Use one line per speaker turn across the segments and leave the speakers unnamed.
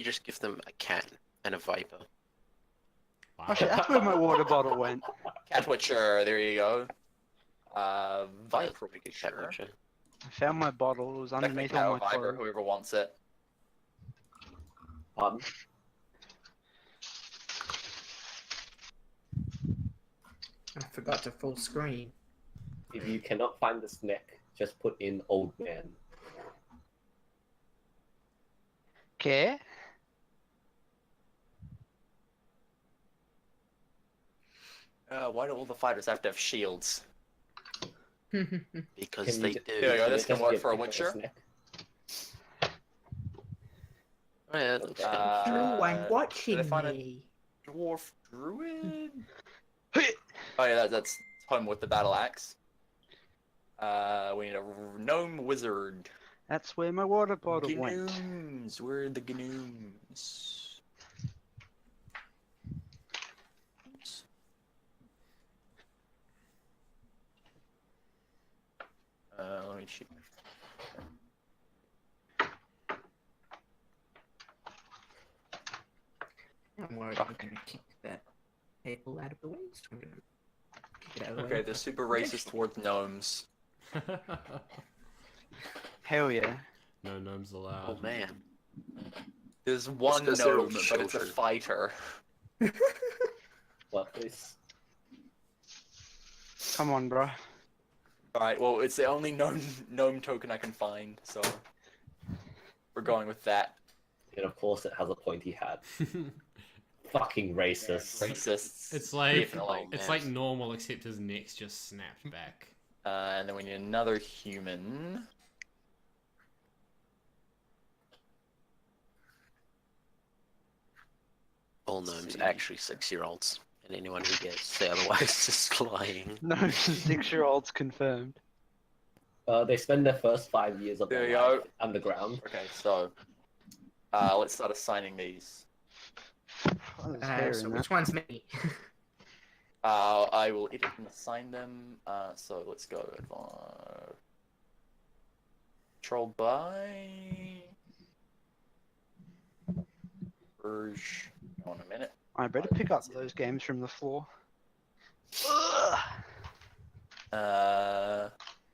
just give them a cat and a viper.
Wow.
Oh shit, that's where my water bottle went.
Catwitcher, there you go.
Viper
Viper,
would be good cat
sure.
watcher.
I found my bottle, it was underneath all my
Viper,
clothes.
whoever wants it.
Pardon?
I forgot to full screen.
If you cannot find the snack, just put in old man.
Okay.
Why do all the fighters have to have shields?
Because
Can you
they
ju-
do.
There you go,
Can
this
it
can
just
work
be
for a
picture of
Witcher.
snack?
Oh, yeah, that looks
Uh,
good.
Oh, I'm
did I
watching
find it?
me.
Dwarf druid? Oh yeah, that's home with the battle axe. We need a gnome wizard.
That's where my water bottle went.
Gnomes, where are the gnomes? Let me shoot.
I'm worried I'm gonna kick that table out of the way. So I'm gonna kick it out of the
Okay,
way.
they're super racist towards gnomes.
Hell yeah.
No gnomes allowed.
Oh man.
There's one
'cause they're all
gnome, but it's a
children.
fighter.
What is?
Come on, bro.
Alright, well, it's the only gnome token I can find, so we're going with that.
And of course, it has a pointy hat. Fucking racist.
Racists.
It's like
Definitely.
it's like normal, except his neck's just snapped back.
And then we need another human.
All gnomes are actually 6-year-olds, and anyone who gets say otherwise is just lying.
No 6-year-olds confirmed.
They spend their first 5 years of
There
their
you
life
go.
underground.
Okay, so let's start assigning these.
Oh, there's hair
So
in
which
that.
one's me?
I will edit and assign them. So let's go controlled by Urge. On a minute.
I better pick up those games from the floor. Ugh.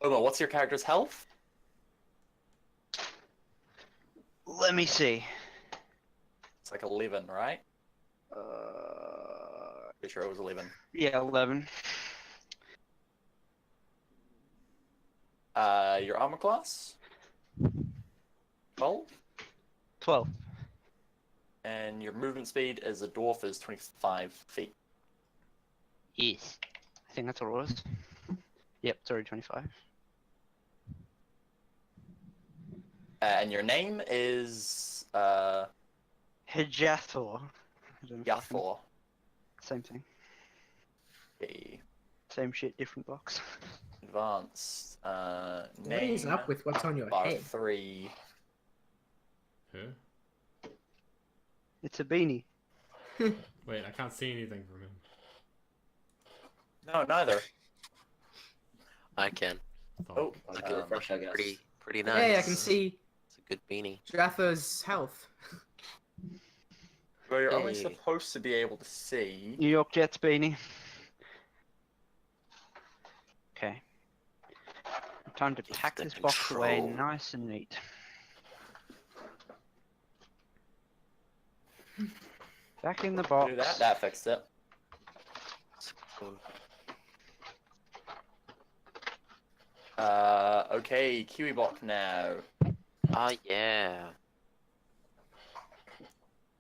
Omo, what's your character's health?
Let me see.
It's like 11, right?
Uh,
Pretty sure it was 11.
yeah, 11.
Your armor class? 12?
12.
And your movement speed as a dwarf is 25 feet.
Yes. I think that's what it was. Yep, it's already 25.
And your name is
Hijathor.
Yathor.
Same thing.
Okay.
Same shit, different box.
Advanced.
What
Name.
is up with what's on your
bar
head?
3.
Huh?
It's a beanie.
Wait, I can't see anything from him.
No, neither.
I can.
Oh,
I
Look
can
at
refresh, I guess.
pretty nice.
Hey, I can see
It's a good beanie.
Jatha's health.
Well, you're only
Hey.
supposed to be able to see.
New York Jets beanie. Okay. Time to
Get
pack
the
this box away
control.
nice and neat. Back in the box.
Do that. That fixed it. Okay, Kiwibot now.
Ah, yeah.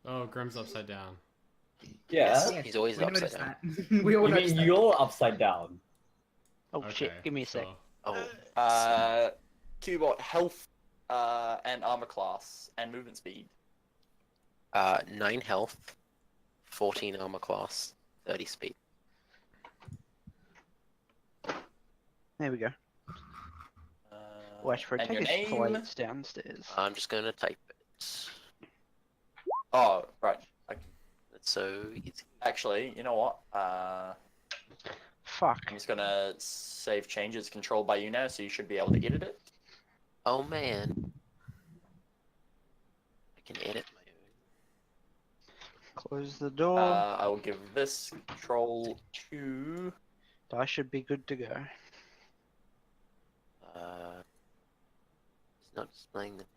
Oh, Grim's upside down.
Yeah.
Yes,
He's always
we
upside
noticed
down.
that. We all
You
noticed
mean
that.
you're upside down?
Oh shit, give me a sec.
so-
Oh,
Kiwibot health, and armor class, and movement speed.
9 health, 14 armor class, 30 speed.
There we go. Watch for it.
And your
Take his
name?
plates downstairs.
I'm just gonna type it.
Oh, right.
It's so easy.
Actually, you know what?
Fuck.
I'm just gonna save changes controlled by you now, so you should be able to edit it.
Oh man. I can edit my own.
Close the door.
I will give this control to.
I should be good to go.
It's not displaying the name.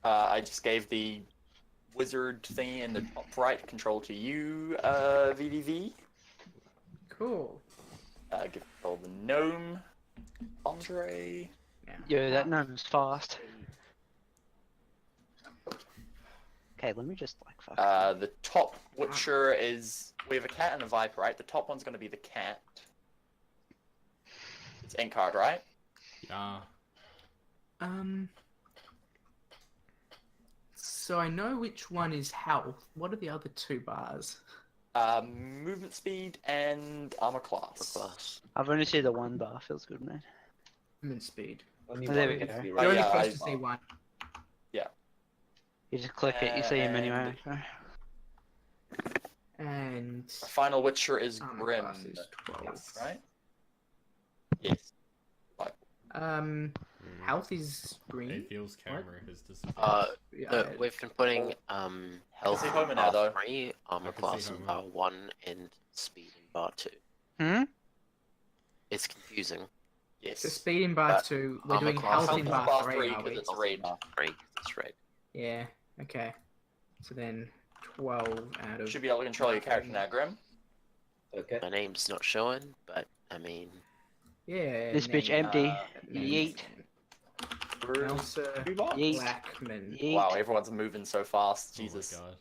I just gave the wizard thing in the top right control to you, VDV.
Cool.
Give control the gnome, Andre.
Yo, that gnome's fast. Okay, let me just like fuck.
The top Witcher is. We have a cat and a viper, right? The top one's going to be the cat. It's end card, right?
Yeah.
So I know which one is health. What are the other two bars?
Movement speed and armor class.
Class.
I've only seen the one bar. Feels good, man.
Movement speed.
Only
There
one
we
needs
go.
to be
You're
right.
only
yeah,
supposed
I-
to see one.
You just click it. You see him anyway. Okay.
And
The final Witcher is
armor
Grim,
class is 12.
right? Yes.
Health is green.
Atheel's camera has disappeared.
Yeah,
No, we've been putting health
see
in
Homer now,
bar
though.
3, armor
I can
class
see
in
Homer.
bar 1, and speed in bar 2.
Hmm.
It's confusing.
Yes.
so speed in bar
But
2. We're
armor
doing
class
health
in
in
bar
bar
3
3, are
because
we?
it's red.
Bar 3, 'cause it's red.
Yeah. Okay. So then 12 out of.
Should be able to control your character now, Grim.
Okay.
My name's not showing, but I mean,
Yeah.
This bitch
name-
empty.
name-
Yeet.
Elsa
Yeet.
Blackman.
Yeet.
Wow, everyone's moving so fast.
Oh
Jesus.
my god.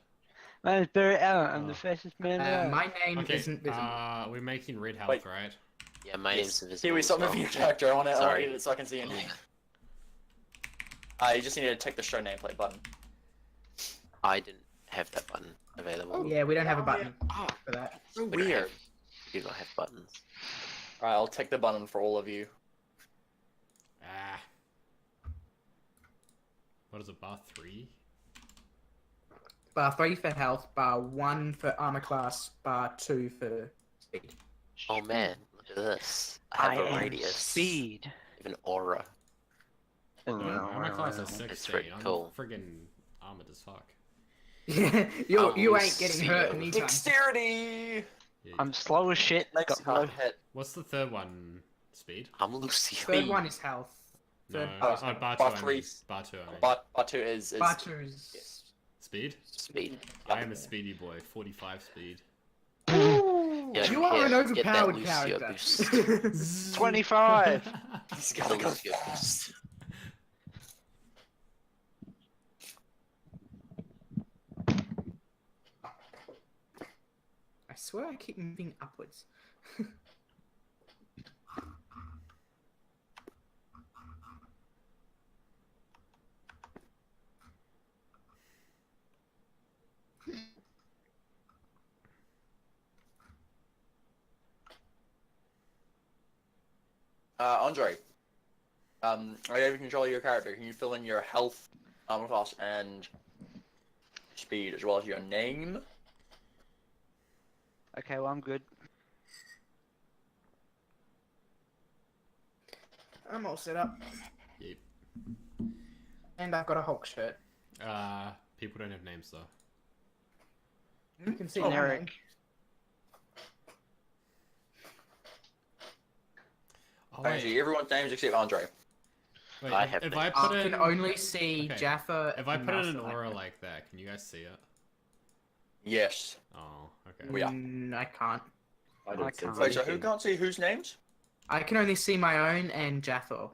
Man, Barry Allen. I'm the
Oh.
fastest man alive.
My name
Okay,
isn't visible.
we're making red health,
Wait.
right?
yeah, my
Yes.
name's invisible.
Here we
as
stop
well.
moving your character. I want to
Sorry.
edit it so I can see your name. You just need to take the show nameplate button.
I didn't have that button available.
Yeah, we don't have a button for that.
We don't have- We do not have buttons.
Alright, I'll take the button for all of you.
Ah. What is it, bar 3?
Bar 3 for health, bar 1 for armor class, bar 2 for speed.
Oh man, look at this. I have a
am
radius.
speed.
I have an aura.
No, armor class is
It's
16.
pretty
I'm
cool.
friggin' armored as fuck.
you ain't getting
see
hurt
you.
anytime.
Dexterity!
Yeah.
I'm slow as shit.
Next
Got no.
hit.
What's the third one? Speed?
I'm Lucy.
Third one is health.
No,
Third
bar
bar
2 I
three.
mean. Bar 2 I mean.
Bar 2 is
Bar 2 is.
yes.
Speed?
Speed.
I am a speedy boy. 45 speed.
Yeah,
You are
here,
an
get that
overpowered
Lucio
character.
boost.
25.
He's
The
gotta go
Lucio
fast.
boost.
I swear I keep moving upwards.
Andre. Are you able to control your character? Can you fill in your health, armor class, and speed, as well as your name?
Okay, well I'm good.
I'm all set up.
Yep.
And I've got a Hulk shirt.
People don't have names though.
You can see
Oh,
my
Generic.
name.
Oh,
Actually, everyone's names except Andre.
wait,
I
if,
have
if I
names.
put
I
in,
can only see
Okay.
Jaffa.
if I
and
put in an
Nelson.
aura like that, can you guys see it?
Yes.
Oh, okay.
Yeah.
I can't.
I don't
I
see
can't.
Wait, so who
anything.
can't see whose names?
I can only see my own and Jaffa.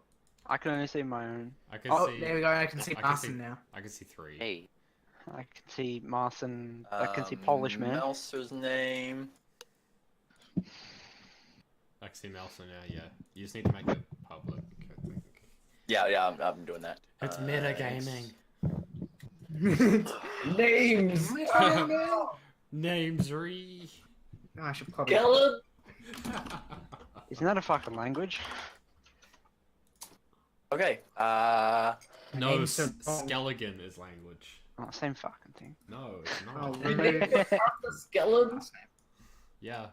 I can only see my own.
I can
Oh,
see.
there we go. I can see
I can
Marson
see-
now.
I can see 3.
Hey,
I can see Marson. I can see Polish man.
Melser's name.
I can see Nelson now. Yeah, you just need to make it public. I think.
Yeah, I'm doing that.
It's metagaming.
Names!
Names re.
I should probably.
Gellin!
Isn't that a fucking language?
Okay.
No,
Names so long.
Skelligan is language.
Oh, same fucking thing.
No, it's
Oh,
not.
really?
Skeleton?
Yeah,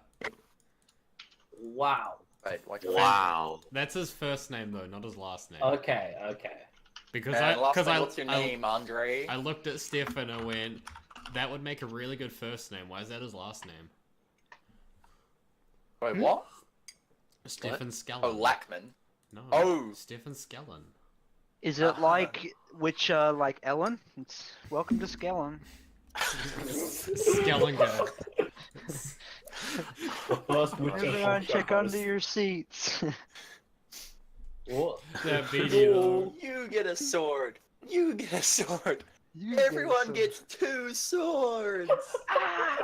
Wow.
Right. Watch
wow.
that's his first name though, not his last name.
Okay, okay.
Because
And last thing,
I
what's your name, Andre?
I looked at Steph and I went, that would make a really good first name. Why is that his last name?
Wait, what?
Stephen Skellen.
Oh, Lackman.
No.
Oh.
Stephen Skellen.
Is it like Witcher, like Ellen? It's welcome to Skellen.
Skellinger.
Everyone, check under your seats.
What?
That video.
You get a sword. You get a sword.
You
Everyone
get
gets 2 swords.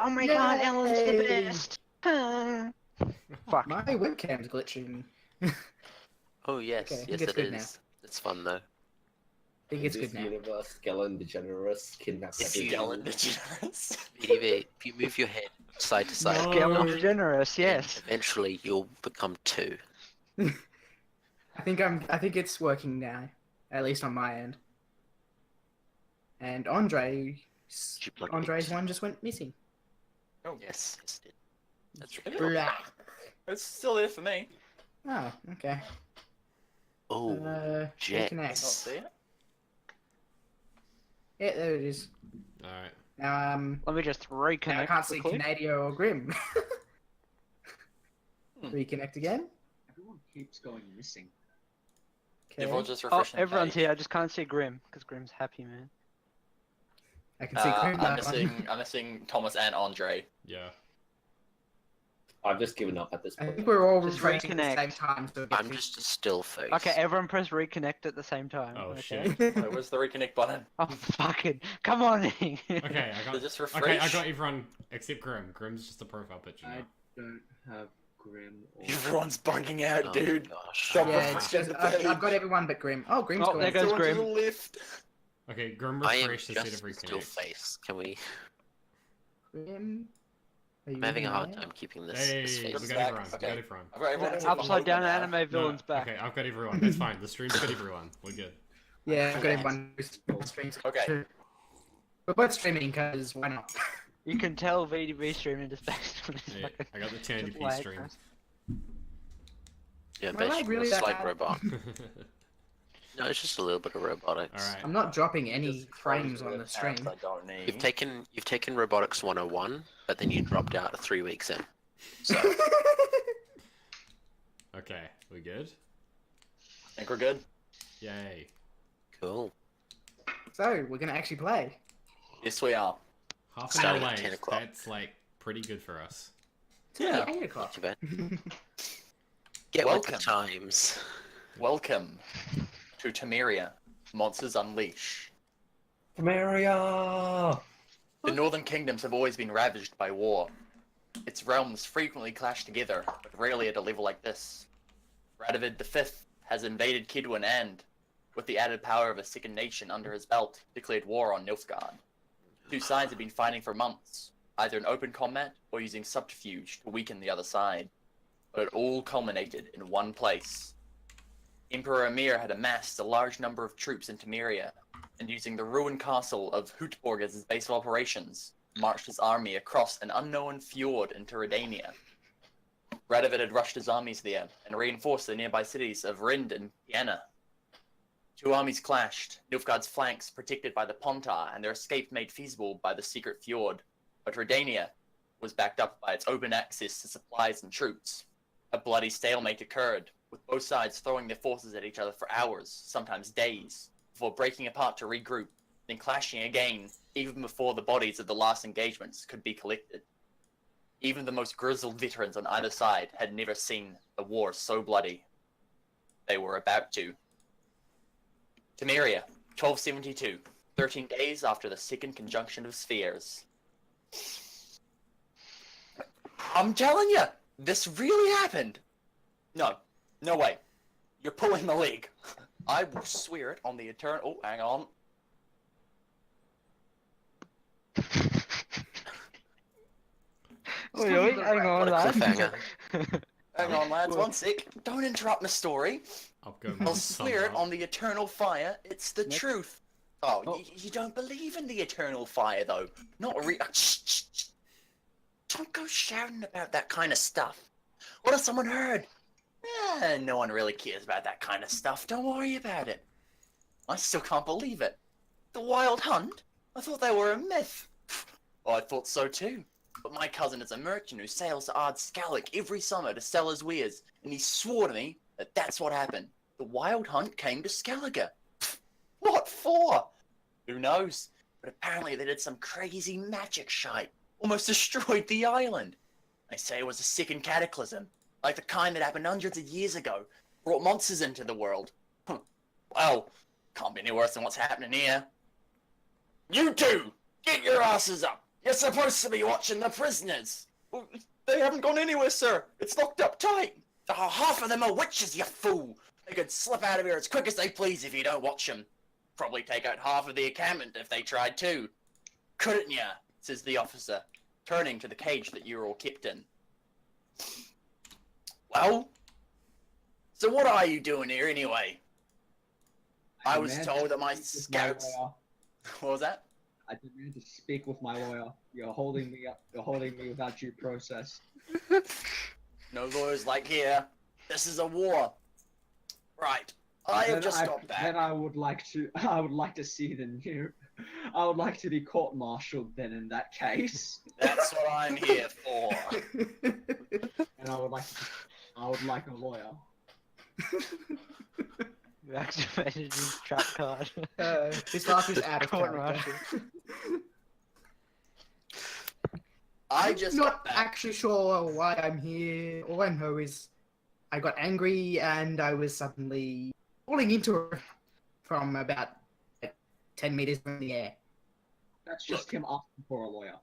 Oh my god, Ellen's the
Yay.
best. Fuck.
My webcam's glitching.
Oh yes,
Okay, I think
yes
it's
it
good now.
is. It's fun though.
I think it's
In
good
this
now.
universe, Skellen DeGeneres kidnaps
Skellen DeGeneres.
VDV, if you move your head side to side,
No.
Skellen DeGeneres,
then
yes.
eventually you'll become 2.
I think it's working now, at least on my end. And Andre's one just went missing.
Yes, yes it did. That's
Yeah.
right.
Blah.
It's still there for me.
Oh, okay.
Oh, Jets.
reconnect.
Not see it.
Yeah, there it is.
Alright.
Now,
Let me just
now
reconnect.
I can't see
quickly.
Canadio or Grim.
Hmm.
Reconnect again.
Everyone keeps going missing.
Okay.
Everyone just
Oh,
refreshing the
everyone's
page.
here. I just can't see Grim because Grim's happy, man.
I can see Grim
I'm
now.
I'm missing Thomas and Andre.
Yeah.
I've just given up at this
I
point.
think we're all
Just
refreshing at the
reconnect.
same time. So it gets
I'm just a still face.
Okay, everyone press reconnect at the same time.
Oh,
okay?
shit.
Wait, where's the reconnect button?
Oh fucking! Come on!
Okay, I got.
Just
Okay,
refresh.
I got everyone except Grim. Grim's just a profile picture now.
I don't have Grim or.
Everyone's bugging out,
Oh,
dude.
gosh.
Stop
Yeah, it's just I've got everyone but Grim. Oh, Grim's
Oh,
going.
there goes
Someone to
Grim.
the left.
Okay, Grim
I am
refreshed instead
just
of
a still
reconnect.
face. Can we?
Grim. Are you
I'm having a
even
hard
there?
time keeping this
Hey,
face.
we
Just
got
back.
everyone. We
Okay.
got everyone.
I've got everyone except
Upside
for
down
Logan now.
anime villains back.
Okay, I've got everyone. That's fine. The stream's got everyone. We're good.
Yeah, I've got everyone who's streams.
Okay.
We're both streaming because why not?
You can tell VDB streaming is based on his
Yeah,
fucking
I got the 1080p
lag
stream.
times.
Yeah,
Am I
basically
really
a
that
slight
bad?
robot. No, it's just a little bit of robotics.
Alright.
I'm not dropping any
Just
frames
close
on the
tabs
stream.
I don't need.
You've taken robotics 101, but then you dropped out 3 weeks in. So
Okay, we good?
Think we're good?
Yay.
cool.
So we're gonna actually play.
Yes, we are.
Half an
Starting
hour
at 10
late.
o'clock.
That's like pretty good for us.
Yeah.
8
Not
o'clock.
too bad. Get with
Welcome.
the times.
Welcome to Temeria, Monsters Unleash.
Temeria!
The Northern Kingdoms have always been ravaged by war. Its realms frequently clash together, but rarely at a level like this. Radovid V has invaded Kidwin and, with the added power of a second nation under his belt, declared war on Nilfgaard. Two sides have been fighting for months, either in open combat or using subterfuge to weaken the other side. But it all culminated in one place. Emperor Emir had amassed a large number of troops in Temeria, and using the ruined castle of Hootborg as his base of operations, marched his army across an unknown fjord into Redania. Radovid had rushed his armies there and reinforced the nearby cities of Rind and Vienna. Two armies clashed, Nilfgaard's flanks protected by the Pontar and their escape made feasible by the secret fjord, but Redania was backed up by its open access to supplies and troops. A bloody stalemate occurred, with both sides throwing their forces at each other for hours, sometimes days, before breaking apart to regroup, then clashing again, even before the bodies of the last engagements could be collected. Even the most grizzled veterans on either side had never seen a war so bloody. They were about to. Temeria, 1272, 13 days after the second conjunction of spheres. I'm telling you, this really happened. No, no way. You're pulling the leg. I will swear it on the eternal. Oh, hang on.
Wait, wait, hang on,
What a
lad.
cliffhanger.
Hang on, lads. One sec. Don't interrupt my story.
I'll go.
I'll swear it
somehow.
on the eternal fire. It's the
Next.
truth. Oh, you don't believe in the eternal fire, though. Not shh, shh, shh. Don't go shouting about that kind of stuff. What if someone heard? No one really cares about that kind of stuff. Don't worry about it. I still can't believe it. The Wild Hunt? I thought they were a myth. Well, I thought so too. But my cousin is a merchant who sails to Ardskalik every summer to sell his wares, and he swore to me that that's what happened. The Wild Hunt came to Skellige. What for? Who knows? But apparently they did some crazy magic shite. Almost destroyed the island. They say it was a second cataclysm, like the kind that happened hundreds of years ago. Brought monsters into the world. Well, can't be any worse than what's happening here. You two! Get your asses up! You're supposed to be watching the prisoners! They haven't gone anywhere, sir. It's locked up tight. Half of them are witches, you fool! They could slip out of here as quick as they please if you don't watch them. Probably take out half of the encampment if they tried to. Couldn't ya? Says the officer, turning to the cage that you're all kept in. Well? So what are you doing here anyway? I was told that my scouts... What was that?
I demand to speak with my lawyer. You're holding me up. You're holding me without due process.
No lawyers like here. This is a war. Right. I have just got back.
Then I would like to see the new. I would like to be court-martialed then in that case.
That's what I'm here for.
And I would like a lawyer.
You activated his trap card.
This laugh is out of
Court
character.
I just
Not
got back.
actually sure why I'm here. All I know is I got angry and I was suddenly falling into it from about 10 meters in the air.
That's just him asking for a lawyer.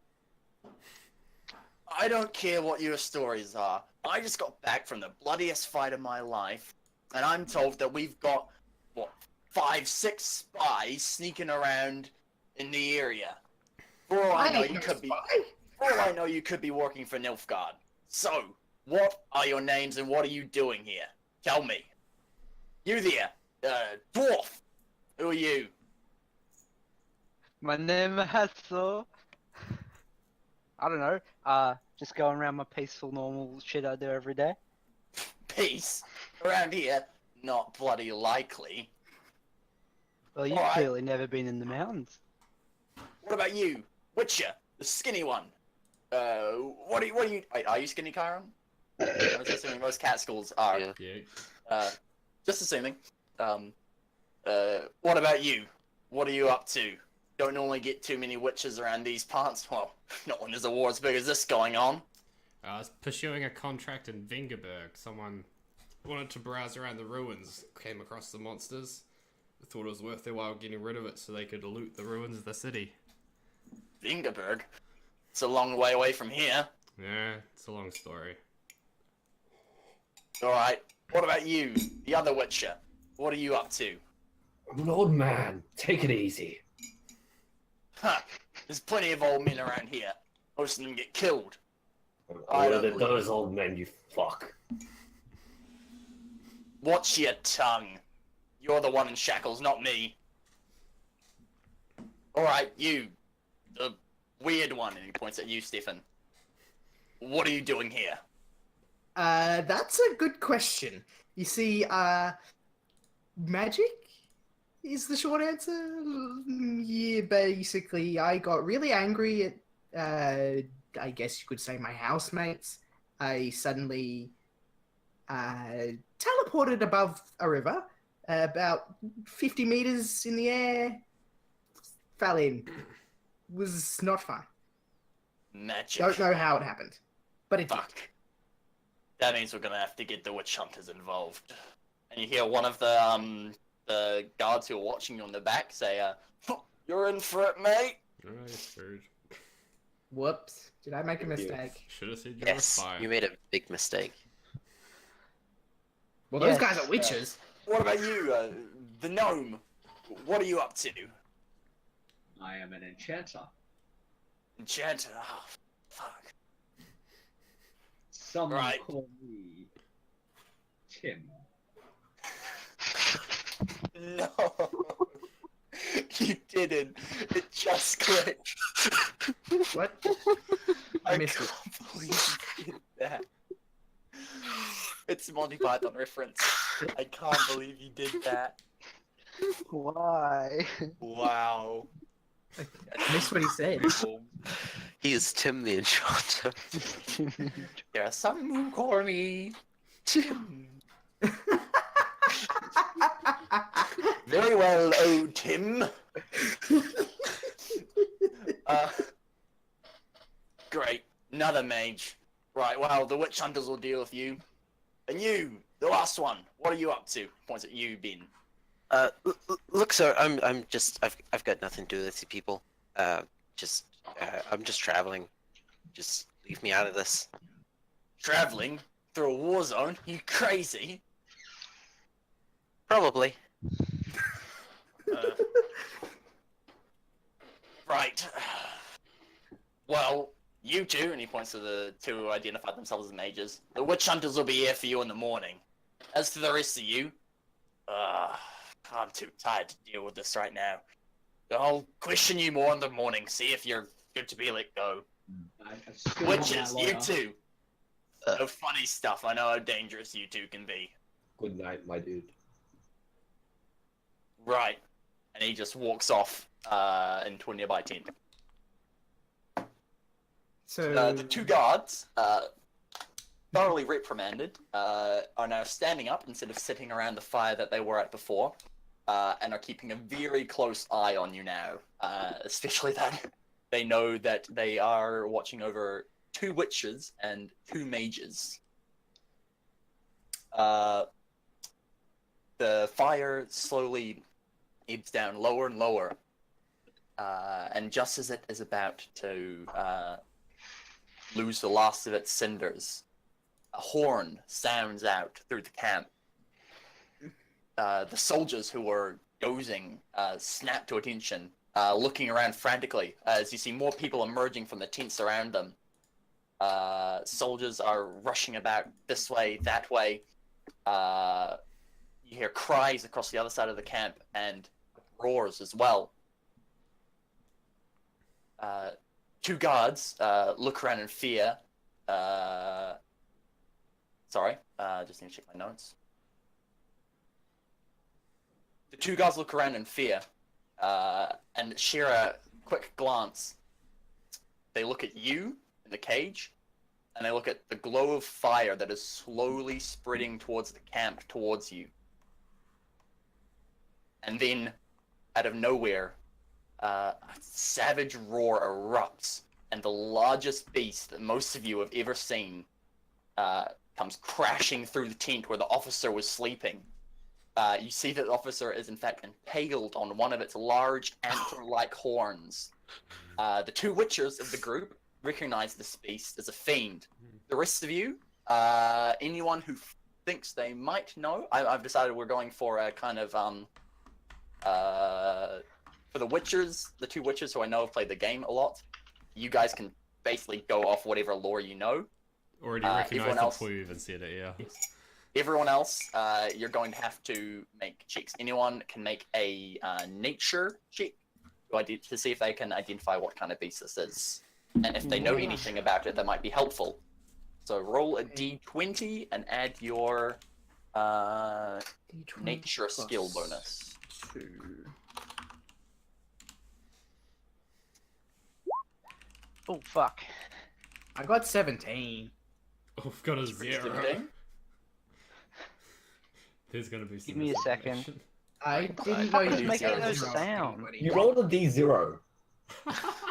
I don't care what your stories are. I just got back from the bloodiest fight of my life, and I'm told that we've got, what, 5, 6 spies sneaking around in the area. For all I know, you could be. For all I know, you could be working for Nilfgaard. So, what are your names and what are you doing here? Tell me. You there, dwarf. Who are you?
My name is Hasso. I don't know. Just going around my peaceful, normal shit I do every day.
Peace. Around here, not bloody likely.
Well, you've
Alright.
clearly never been in the mountains.
What about you, Witcher, the skinny one? What are you? Wait, are you skinny, Chiron? I was assuming most cat schools are.
Yeah.
Yeah.
Just assuming. What about you? What are you up to? Don't normally get too many witches around these parts. Well, not when there's a war as big as this going on.
I was pursuing a contract in Vingerberg. Someone wanted to browse around the ruins, came across the monsters, thought it was worth their while getting rid of it so they could loot the ruins of the city.
Vingerberg? It's a long way away from here.
Yeah, it's a long story.
Alright, what about you, the other witcher? What are you up to?
I'm an old man. Take it easy.
Huh, there's plenty of old men around here. Most of them get killed. I
Older
don't
than
believe
those old men, you fuck.
Watch your tongue. You're the one in shackles, not me. Alright, you. The weird one, and he points at you, Stefan. What are you doing here?
That's a good question. You see, magic is the short answer. Yeah, basically, I got really angry at, I guess you could say, my housemates. I suddenly teleported above a river, about 50 meters in the air, fell in. Was not fun.
Magic.
Don't know how it happened, but it did.
Fuck. That means we're gonna have to get the witch hunters involved. And you hear one of the guards who are watching you on the back say, "You're in for it, mate."
Alright, third.
Whoops. Did I make a mistake?
Should have said you
Yes,
were fire.
you made a big mistake.
Well, those
Yes.
guys are witches.
What about you, the gnome? What are you up to?
I am an enchanter.
Enchanter. Oh, fuck.
Some
Right.
call me Tim.
No. You didn't. It just clicked.
What?
I
missed
can't
it.
believe you did that. It's a Monty Python reference. I can't believe you did that.
Why?
Wow.
I missed what he said.
He is Tim the Enchanter.
There are some who call me Tim. Very well, oh Tim. Great. Another mage. Right, well, the witch hunters will deal with you. And you, the last one, what are you up to? Points at you, Ben.
Look, sir, I've got nothing to do with these people. I'm just traveling. Just leave me out of this.
Traveling through a war zone? You crazy?
Probably.
Right. Well, you two, and he points to the two who identified themselves as mages, the witch hunters will be here for you in the morning. As for the rest of you, I'm too tired to deal with this right now. I'll question you more in the morning, see if you're good to be let go.
I still want
Witches,
my
you
lawyer.
two. No funny stuff. I know how dangerous you two can be.
Good night, my dude.
Right. And he just walks off into a nearby tent.
So
The two guards, thoroughly reprimanded, are now standing up instead of sitting around the fire that they were at before, and are keeping a very close eye on you now, especially that they know that they are watching over 2 witches and 2 mages. The fire slowly ebbs down lower and lower, and just as it is about to lose the last of its cinders, a horn sounds out through the camp. The soldiers who were dozing snap to attention, looking around frantically as you see more people emerging from the tents around them. Soldiers are rushing about this way, that way. You hear cries across the other side of the camp and roars as well. 2 guards look around in fear. Sorry, just need to check my notes. The 2 guards look around in fear and share a quick glance. They look at you in the cage, and they look at the glow of fire that is slowly spreading towards the camp, towards you. And then, out of nowhere, a savage roar erupts, and the largest beast that most of you have ever seen comes crashing through the tent where the officer was sleeping. You see that the officer is in fact impaled on one of its large antler-like horns. The 2 witchers of the group recognize this beast as a fiend. The rest of you, anyone who thinks they might know, I've decided we're going for a kind of for the witchers, the 2 witchers who I know have played the game a lot, you guys can basically go off whatever lore you know.
Already recognized
everyone
it
else-
before you even said it, yeah.
Everyone else, you're going to have to make checks. Anyone can make a nature check to see if they can identify what kind of beast this is. And if they know anything about it, that might be helpful. So roll a d20 and add your
D20
nature
plus
skill bonus.
2.
Oh fuck.
I got 17.
Oh, I've got a 0.
17?
There's gonna be some
Give me a second.
misinformation.
I
What the
didn't
fuck
know
is
you
making
could
those
zero
sound?
anybody.
You rolled a D0.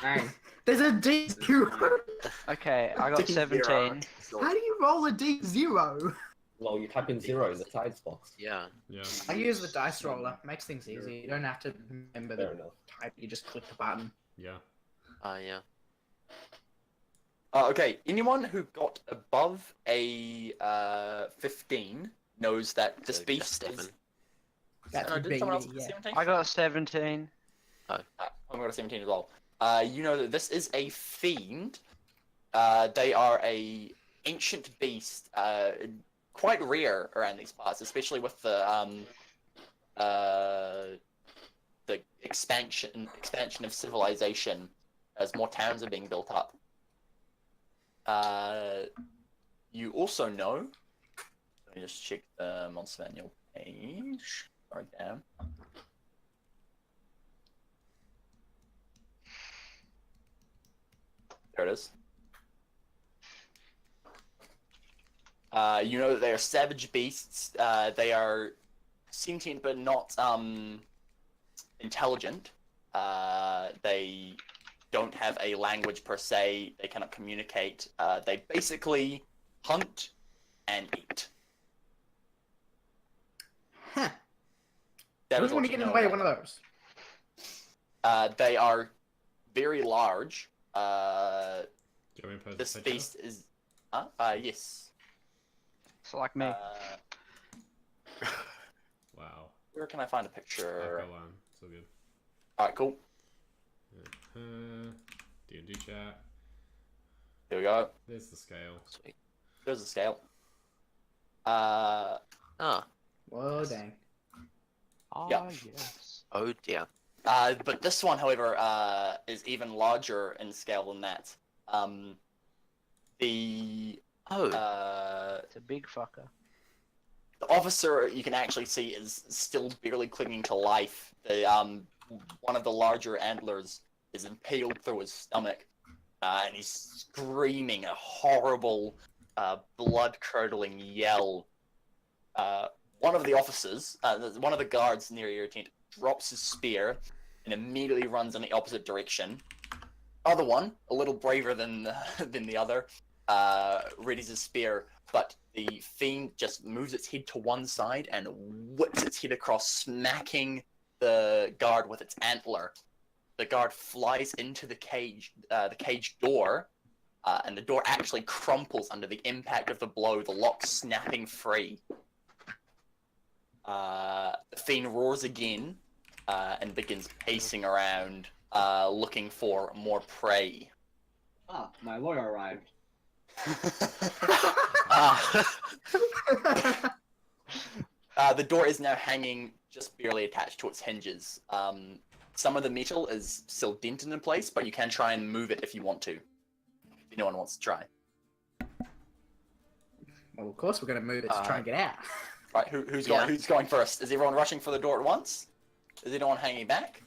Dang.
There's a D0.
Okay, I got 17.
How do you roll a D0?
Well, you type in 0 in the sides box.
Yeah.
Yeah.
I use the dice roller. Makes things easy. You don't have to remember
Fair
the
enough.
type. You just click the button.
Yeah.
Yeah.
Okay, anyone who got above a 15 knows that this
So
beast
just
is...
Stefan.
That
No,
would
did
be
someone else get
yeah.
17?
I got 17.
I'm got a 17 as well. You know that this is a fiend. They are a ancient beast, quite rare around these parts, especially with the expansion of civilization as more towns are being built up. You also know. Let me just check the monster manual page. Sorry, down. There it is. You know that they are savage beasts. They are sentient but not intelligent. They don't have a language per se. They cannot communicate. They basically hunt and eat.
Huh.
That
Who's
is
going
what
to
you
get in
know
the way of
about
one of those?
They are very large.
Do you want me to post
This
a picture?
beast is. Yes.
So like me.
Wow.
Where can I find a
I'll
picture?
go on. It's all good.
Alright, cool.
D&D chat.
Here we go.
There's the scale.
Sweet.
There's the scale.
Ah.
Whoa, dang.
Oh
yeah.
yes.
Oh dear.
But this one, however, is even larger in scale than that. The
Oh.
It's a big fucker.
the officer you can actually see is still barely clinging to life. The one of the larger antlers is impaled through his stomach, and he's screaming a horrible, blood-curdling yell. One of the officers, one of the guards near your tent, drops his spear and immediately runs in the opposite direction. Other one, a little braver than the other, readies his spear, but the fiend just moves its head to one side and whips its head across, smacking the guard with its antler. The guard flies into the cage door, and the door actually crumples under the impact of the blow, the lock snapping free. The fiend roars again, and begins pacing around, looking for more prey.
Ah, my lawyer arrived.
The door is now hanging just barely attached to its hinges. Some of the metal is still dented in place, but you can try and move it if you want to. If anyone wants to try.
Well, of course we're going to move it to try and get out.
Right, who's going first? Is everyone rushing for the door at once? Is anyone hanging back?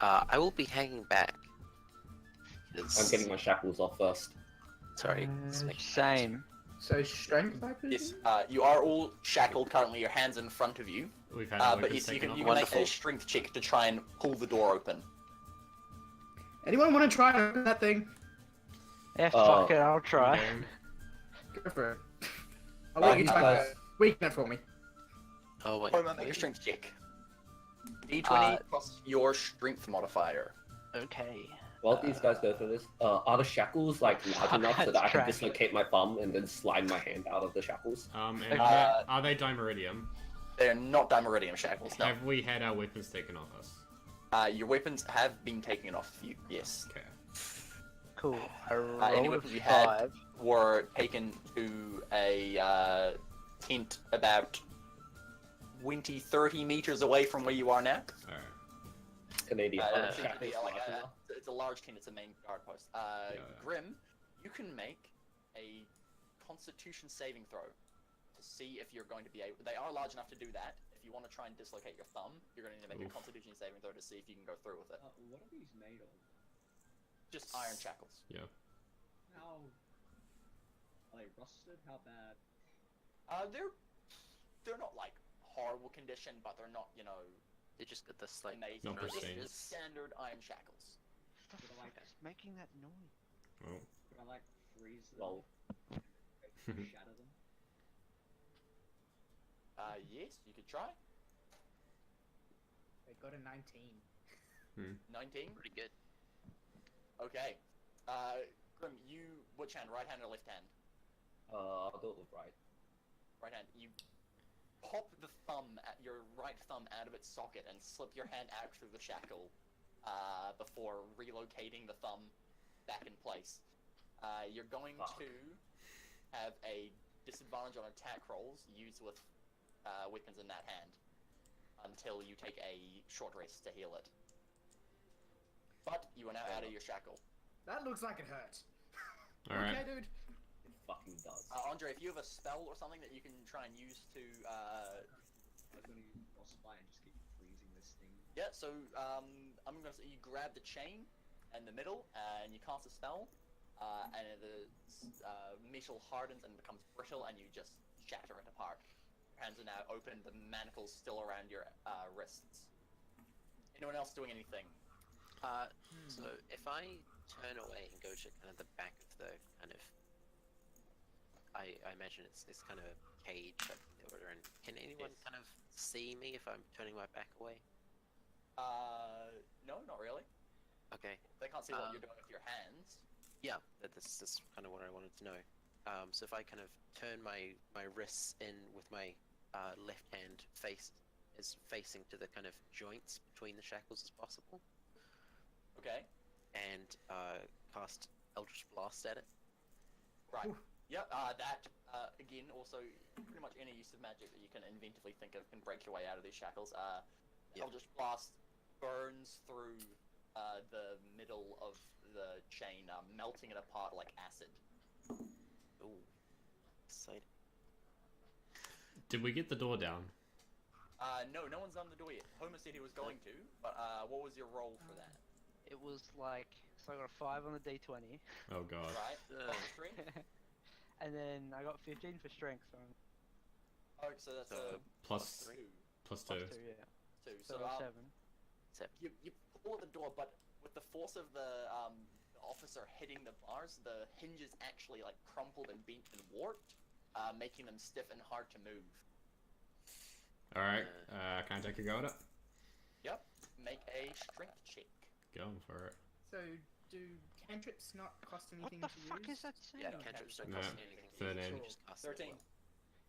I will be hanging back.
I'm getting my shackles off first.
Sorry. let's make-
Same.
So strength, I presume?
Yes. You are all shackled currently. Your hands in front of you.
We've had our
But
weapons
yes, you
taken
can
off.
make a
Wonderful.
strength check to try and pull the door open.
Anyone want to try and open that thing?
Yeah, fuck it, I'll try.
Okay.
Go for it. I'll let you try
guys-
to weaken it for me.
Oh wait.
Make a strength check. D20 plus your strength modifier.
Okay.
While these guys go through this, are the shackles like large enough so that I can
Track.
dislocate my thumb and then slide my hand out of the shackles?
And
Uh,
are they dimeridium?
They're not dimeridium shackles, no.
Have we had our weapons taken off us?
Your weapons have been taken off you, yes.
Okay.
Cool. I
any
rolled a
weapons you had
5.
were taken to a tent about 20-30 meters away from where you are now.
Alright.
Canadian.
It's,
shackles
like
large enough?
it's a large tent, it's a main guard post.
Yeah.
Grim, you can make a constitution saving throw to see if you're going to be able. They are large enough to do that. If you want to try and dislocate your thumb, you're going to need to make a
Oof.
constitution saving throw to see if you can go through with it.
What are these made of?
Just iron shackles.
How are they rusted? How bad?
They're not like horrible condition, but they're not,
They just got this like.
amazing.
Not
They're
pristine.
just standard iron shackles.
The
Did I like
fuck is making that noise?
Well.
Could I like freeze them?
Well,
Shatter them?
Yes, you could try.
They got a 19.
19.
Pretty good.
Okay. Grim, which hand? Right hand or left hand?
I'll do it with right.
Right hand. You pop your right thumb out of its socket and slip your hand out through the shackle before relocating the thumb back in place. You're going
Fuck.
to have a disadvantage on attack rolls used with weapons in that hand until you take a short rest to heal it. But you are now out of your shackle.
That looks like it hurts.
Alright.
Okay, dude.
It fucking does.
Andre, if you have a spell or something that you can try and use to
I was gonna use Frostbite and just keep freezing this thing.
yeah, so I'm gonna say you grab the chain in the middle and you cast a spell. and the metal hardens and becomes brittle, and you just shatter it apart. Your hands are now open, the manacles still around your wrists. Anyone else doing anything?
So if I turn away and go to kind of the back of the kind of, I imagine it's kind of a cage that they're in. Can anyone
Yes.
kind of see me if I'm turning my back away?
No, not really.
Okay.
They can't see what you're doing with your hands.
Yeah, that's kind of what I wanted to know. So if I kind of turn my wrists in with my left hand facing to the kind of joints between the shackles as possible,
Okay.
and cast Eldritch Blast at it.
Right. Yep. That again, also pretty much any use of magic that you can inventively think of can break your way out of these shackles.
Yep.
Eldritch Blast burns through the middle of the chain, melting it apart like acid.
Ooh, exciting.
Did we get the door down?
No one's done the door yet. Homer said he was going to, but what was your roll for that?
It was like, so I got a 5 on the d20,
Oh god.
Right. Plus strength?
and then I got 15 for strength. So
Oh, so that's a
Plus
two.
plus two.
plus 2, yeah.
Two.
So
So
7.
you pull at the door, but with the force of the officer hitting the bars, the hinges actually like crumpled and bent and warped, making them stiff and hard to move.
Alright, can I take a go at it?
Yep. Make a strength check.
Going for it.
So, do cantrips not cost
What
anything
the
to
fuck
use?
is that saying?
Yeah, cantrips don't
No,
cost anything.
13.
You just cast them as
13.
well.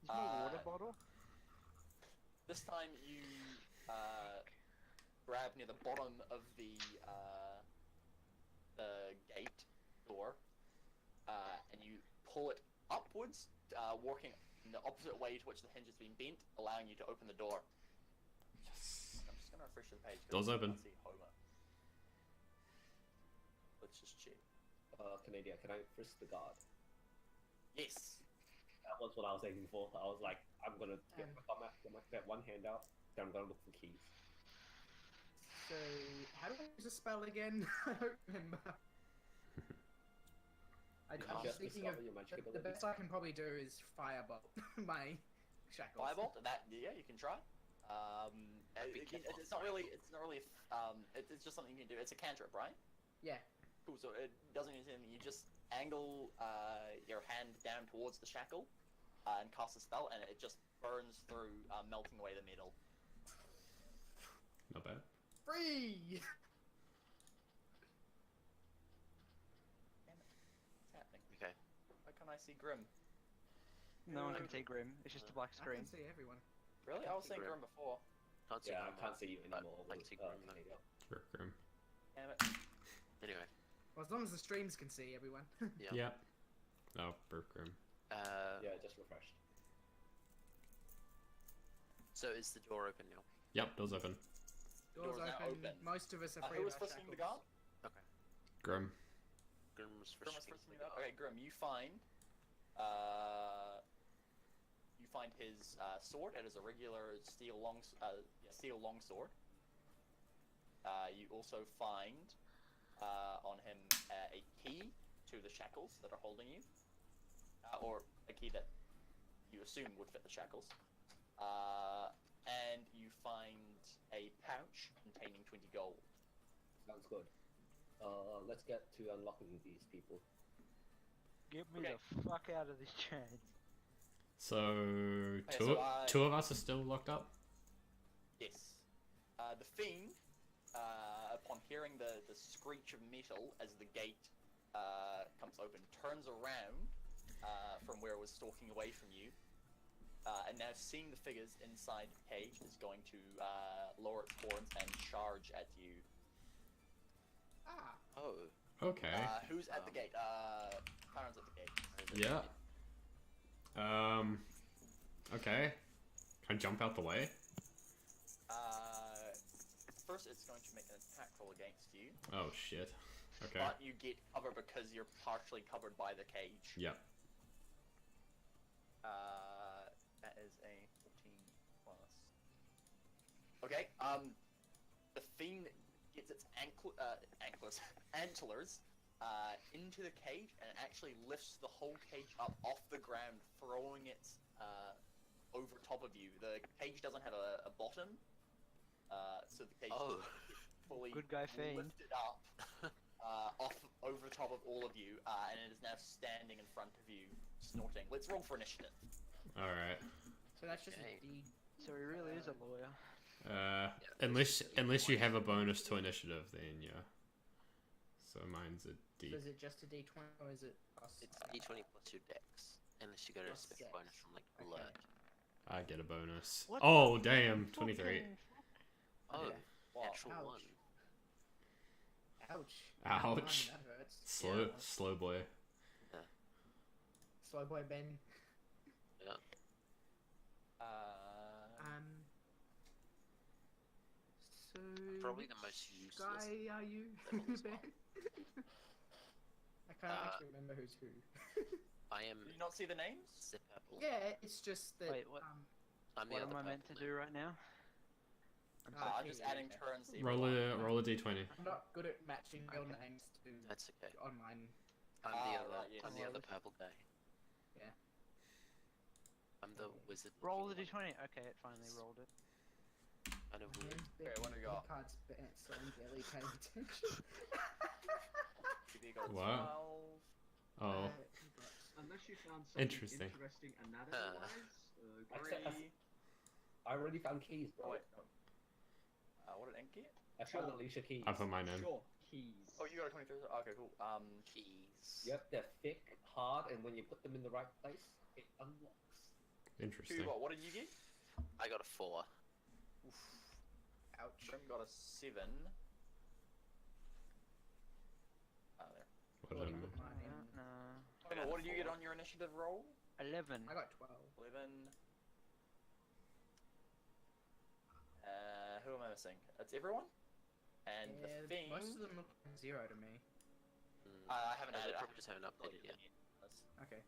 Is my water
Uh,
bottle?
This time you grab near the bottom of the gate door, and you pull it upwards, working in the opposite way to which the hinge has been bent, allowing you to open the door.
Yes.
I'm just gonna refresh the page. 'cause
Door's
I
open.
can't see Homer. Let's just check.
Canadian, can I frisk the guard?
Yes.
That was what I was aiming for. I was like, I'm gonna get,
Um,
get one hand out, then I'm gonna look for keys.
So, how do I use a spell again? I don't remember. I'm
Just
just thinking of
discover your magic
the
ability.
best I can probably do is firebolt my shackles.
Firebolt. That yeah, you can try.
Be
Again,
careful.
it's not really. It's just something you can do. It's a cantrip, right?
Yeah.
Cool. So it doesn't use anything. You just angle your hand down towards the shackle and cast a spell, and it just burns through, melting away the metal.
Not bad.
Free!
Damn it. What's happening?
Okay.
Why can't I see Grim?
No one can see Grim. It's just a black
I
screen.
can see everyone.
Really? I was seeing
Grim.
Grim before.
Can't see
Yeah, I
Grim,
can't see you
but
anymore.
I can see Grim, though.
Canadian.
Sure, Grim.
Damn it.
Anyway.
Well, as long as the streams can see everyone.
Yeah.
Yep. Oh, Burp Grim.
Yeah, just refreshed.
So is the door open now?
Yep, door's open.
Doors
Door's now
open.
open.
Most of us are free
Who
of
was
our
frisking the
shackles.
guard?
Okay.
Grim.
Grim was
Grim was
frisking
frisking
the
the guard.
guard.
Okay, Grim, you find his sword. It is a regular steel longsword. You also find on him a key to the shackles that are holding you, or a key that you assume would fit the shackles. And you find a pouch containing 20 gold.
Sounds good. Let's get to unlocking these people.
Get me
Okay.
the fuck out of this chain.
So,
Okay,
two,
so,
two of us are still locked up?
Yes. The fiend, upon hearing the screech of metal as the gate comes open, turns around from where it was stalking away from you, and now seeing the figures inside the cage is going to lower its horns and charge at you.
Ah,
Oh.
Okay.
Who's at the gate? Kyron's at the gate.
Yeah. Okay. Can I jump out the way?
First, it's going to make an attack roll against you,
Oh shit. Okay.
but you get cover because you're partially covered by the cage.
Yep.
That is a 14 plus. Okay. The fiend gets its antlers into the cage, and it actually lifts the whole cage up off the ground, throwing it over top of you. The cage doesn't have a bottom, so the cage
Oh.
is fully
Good guy Fiend.
lifted up off over the top of all of you, and it is now standing in front of you, snorting. Let's roll for initiative.
Alright.
So that's just
Okay.
a D.
So he really is a lawyer.
Unless you have a bonus to initiative, then yeah. So mine's a D.
So is it just a D20 or is it plus?
It's d20 plus your dex, unless you go to a
Plus
special
dex.
bonus from like
Okay.
alert.
I get a bonus.
What
Oh damn, 23.
Oh,
Okay.
Wow.
natural
Ouch.
one.
Ouch.
Ouch.
That hurts.
Slow boy.
Slow boy Ben. So
Probably the
which
most useless
guy are you,
level as well.
Ben? I can't actually remember who's who.
I am
Did you not see the names?
Zip Apple.
Yeah, it's just that.
Wait, what?
I'm the
What
other
am I meant to
purple
do right now?
I'm just adding turns. to
Roll
everyone.
a d20.
I'm not good at matching real names to
That's okay.
online.
I'm
Ah,
the other.
right, yes.
I'm the other purple guy.
Yeah.
I'm the wizard.
Roll the
looking one.
d20. Okay, it finally rolled it.
Kind of weird.
Okay, what do we got?
Cards bent, so I'm barely paying attention.
You got
What?
12.
Oh.
you got-
Unless you found something
Interesting.
interesting anatomy-wise.
Agree.
I already found keys,
Oh,
bro.
wait, no. What did Ink get?
I found Alicia keys.
I put mine in.
Sure, keys.
Oh, you got a 23. Okay, cool.
Keys.
Yep, they're thick, hard, and when you put them in the right place, it unlocks.
Interesting.
What did you get?
I got a 4.
Oof.
Ouch.
Trim got a 7. There.
What am
Mine in.
No.
Okay, what did you get on your initiative roll?
11.
I got 12.
11. Who am I missing? That's everyone? And
Yeah,
the thing.
most of them look like 0 to me.
I haven't
They
added.
probably just haven't updated yet.
Okay.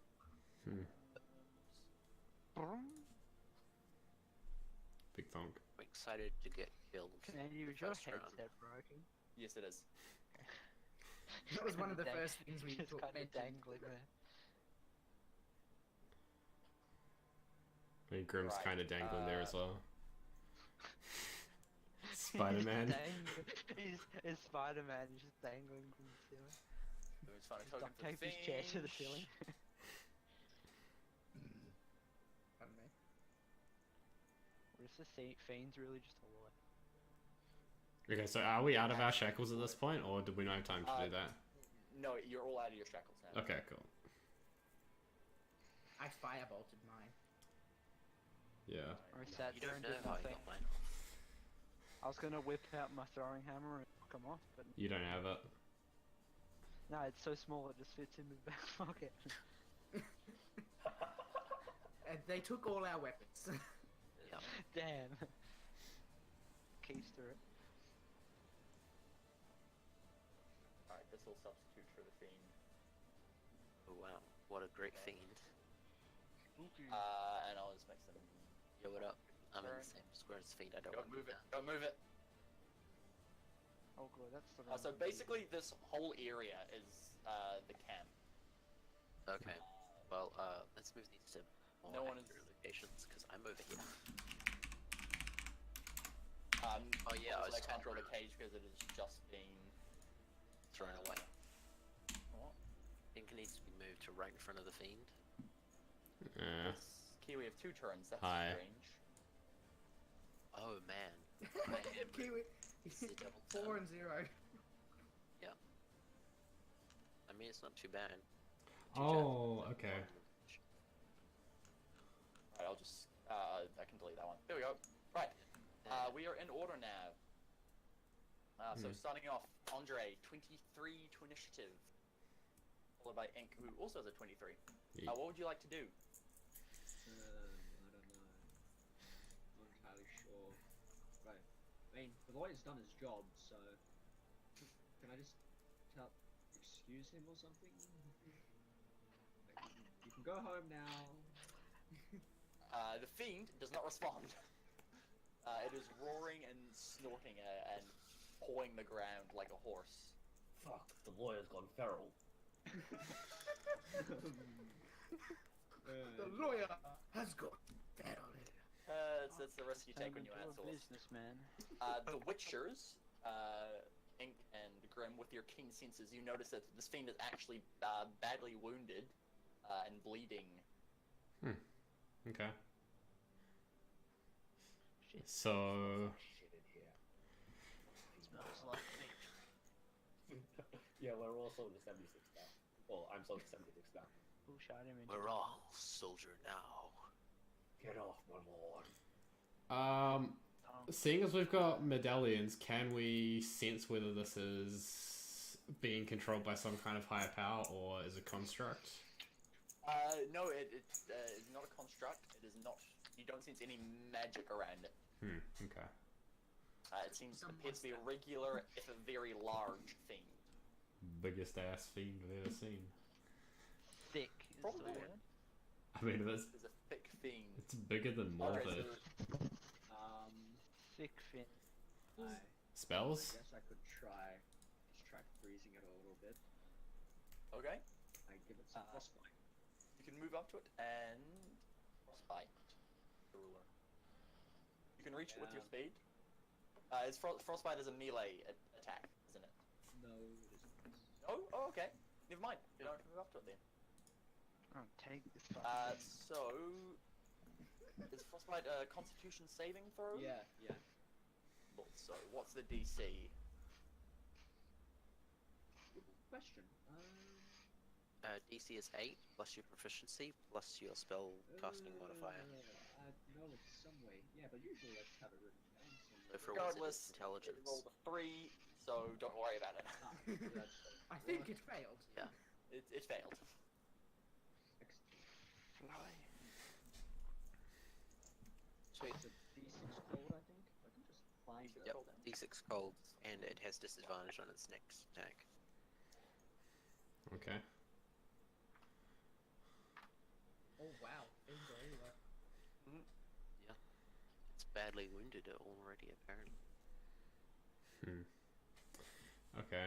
Big thunk.
I'm excited to get killed.
Canadian, was
the
your
first round.
headset broken?
Yes, it is.
That was one of the
Dang-
first things we
just
took
kind of
mentioned.
dangling there.
I mean, Grim's
Right,
kind of dangling there as well.
He's
Spider-Man.
dangling- He's Spider-Man. He's just dangling from the ceiling.
Who's trying to
Just
token
duct
for the
tape his chair to the
fiend?
ceiling.
Pardon me.
What is the fiend's really just a lawyer?
Okay, so are we out of our shackles at this point, or did we not have time to do that?
No, you're all out of your shackles now.
Okay, cool.
I firebolted mine.
Yeah.
I sat
You
there
don't
and
know
did
how I
nothing.
got mine.
I was gonna whip out my throwing hammer and knock him off, but
You don't have it.
no, it's so small it just fits in the back pocket.
And they took all our weapons.
Damn. Keys through it.
Alright, this will substitute for the fiend.
Oh wow, what a great fiend.
And I'll just make some.
Yo, what up? I'm in
Turn.
the same square as fiend. I don't
Don't
want
move
to
it. Don't move it.
Oh god, that's the
So basically, this whole area is the camp.
Okay. Well, let's move these to more
No one is-
accurate locations because I'm over here.
Oh
yeah, I was
I can't draw
told.
the cage because it is just being.
Thrown away.
What?
I think it needs to be moved to right in front of the fiend.
Yeah.
Kiwi have 2 turns. That's
Hi.
strange.
Oh man.
Kiwi.
It's the double
4
turn.
and 0.
I mean, it's not too bad.
Oh, okay.
Alright, I'll just. I can delete that one. There we go. Right. We are in order now. So starting off, Andre, 23 to initiative. Followed by Ink, who also has a 23.
Yeet.
What would you like to do?
I don't know. Not entirely sure. Right. I mean, the lawyer's done his job, so can I just excuse him or something? Like, you can go home now.
The fiend does not respond. It is roaring and snorting and pawing the ground like a horse.
Fuck, the lawyer's gone feral. The lawyer has got feral.
That's the risk you take when you
Turn into a
outsource.
businessman.
The Witchers, Ink and Grim, with your keen senses, you notice that this fiend is actually badly wounded and bleeding.
Okay.
Shit.
So
Shit in here.
Smells like meat.
Yeah, we're all sold to 76 now. Well, I'm sold to 76 now.
Who shot him into
We're
the
all soldier now.
Get off my lawn.
tongue?
seeing as we've got medallions, can we sense whether this is being controlled by some kind of higher power or is a construct?
No, it is not a construct. It is not. You don't sense any magic around it.
Okay.
It appears to be a regular, if a very large fiend.
Biggest ass fiend I've ever seen.
Thick is the
Probably.
word.
I mean,
It's a thick fiend.
it's bigger than
Alright,
Morbid.
Thick fin.
I
Spells?
guess I could just try freezing it a little bit.
Okay.
I give it some frostbite.
You can move up to it and frostbite the ruler. You can reach it with your
Yeah.
speed. Frostbite is a melee attack, isn't it?
No, it isn't.
Oh, okay. Never mind. You don't have to move up to it then.
Oh, take this fucking thing.
So is frostbite a Constitution saving throw?
Yeah.
So what's the DC?
Good question.
DC is 8 plus your proficiency plus your spell casting modifier.
I know it's some way. Yeah, but usually I have it written down somewhere.
So for what is it?
Regardless,
It's
it
intelligence.
rolled a 3, so don't worry about it.
That's
I think it failed.
It failed.
Fly.
Sweet.
It's a D6 cold, I think. I can just find it.
Yep, D6 cold, and it has disadvantage on its next attack.
Okay.
Oh wow, things are everywhere.
It's badly wounded already, apparently.
Okay.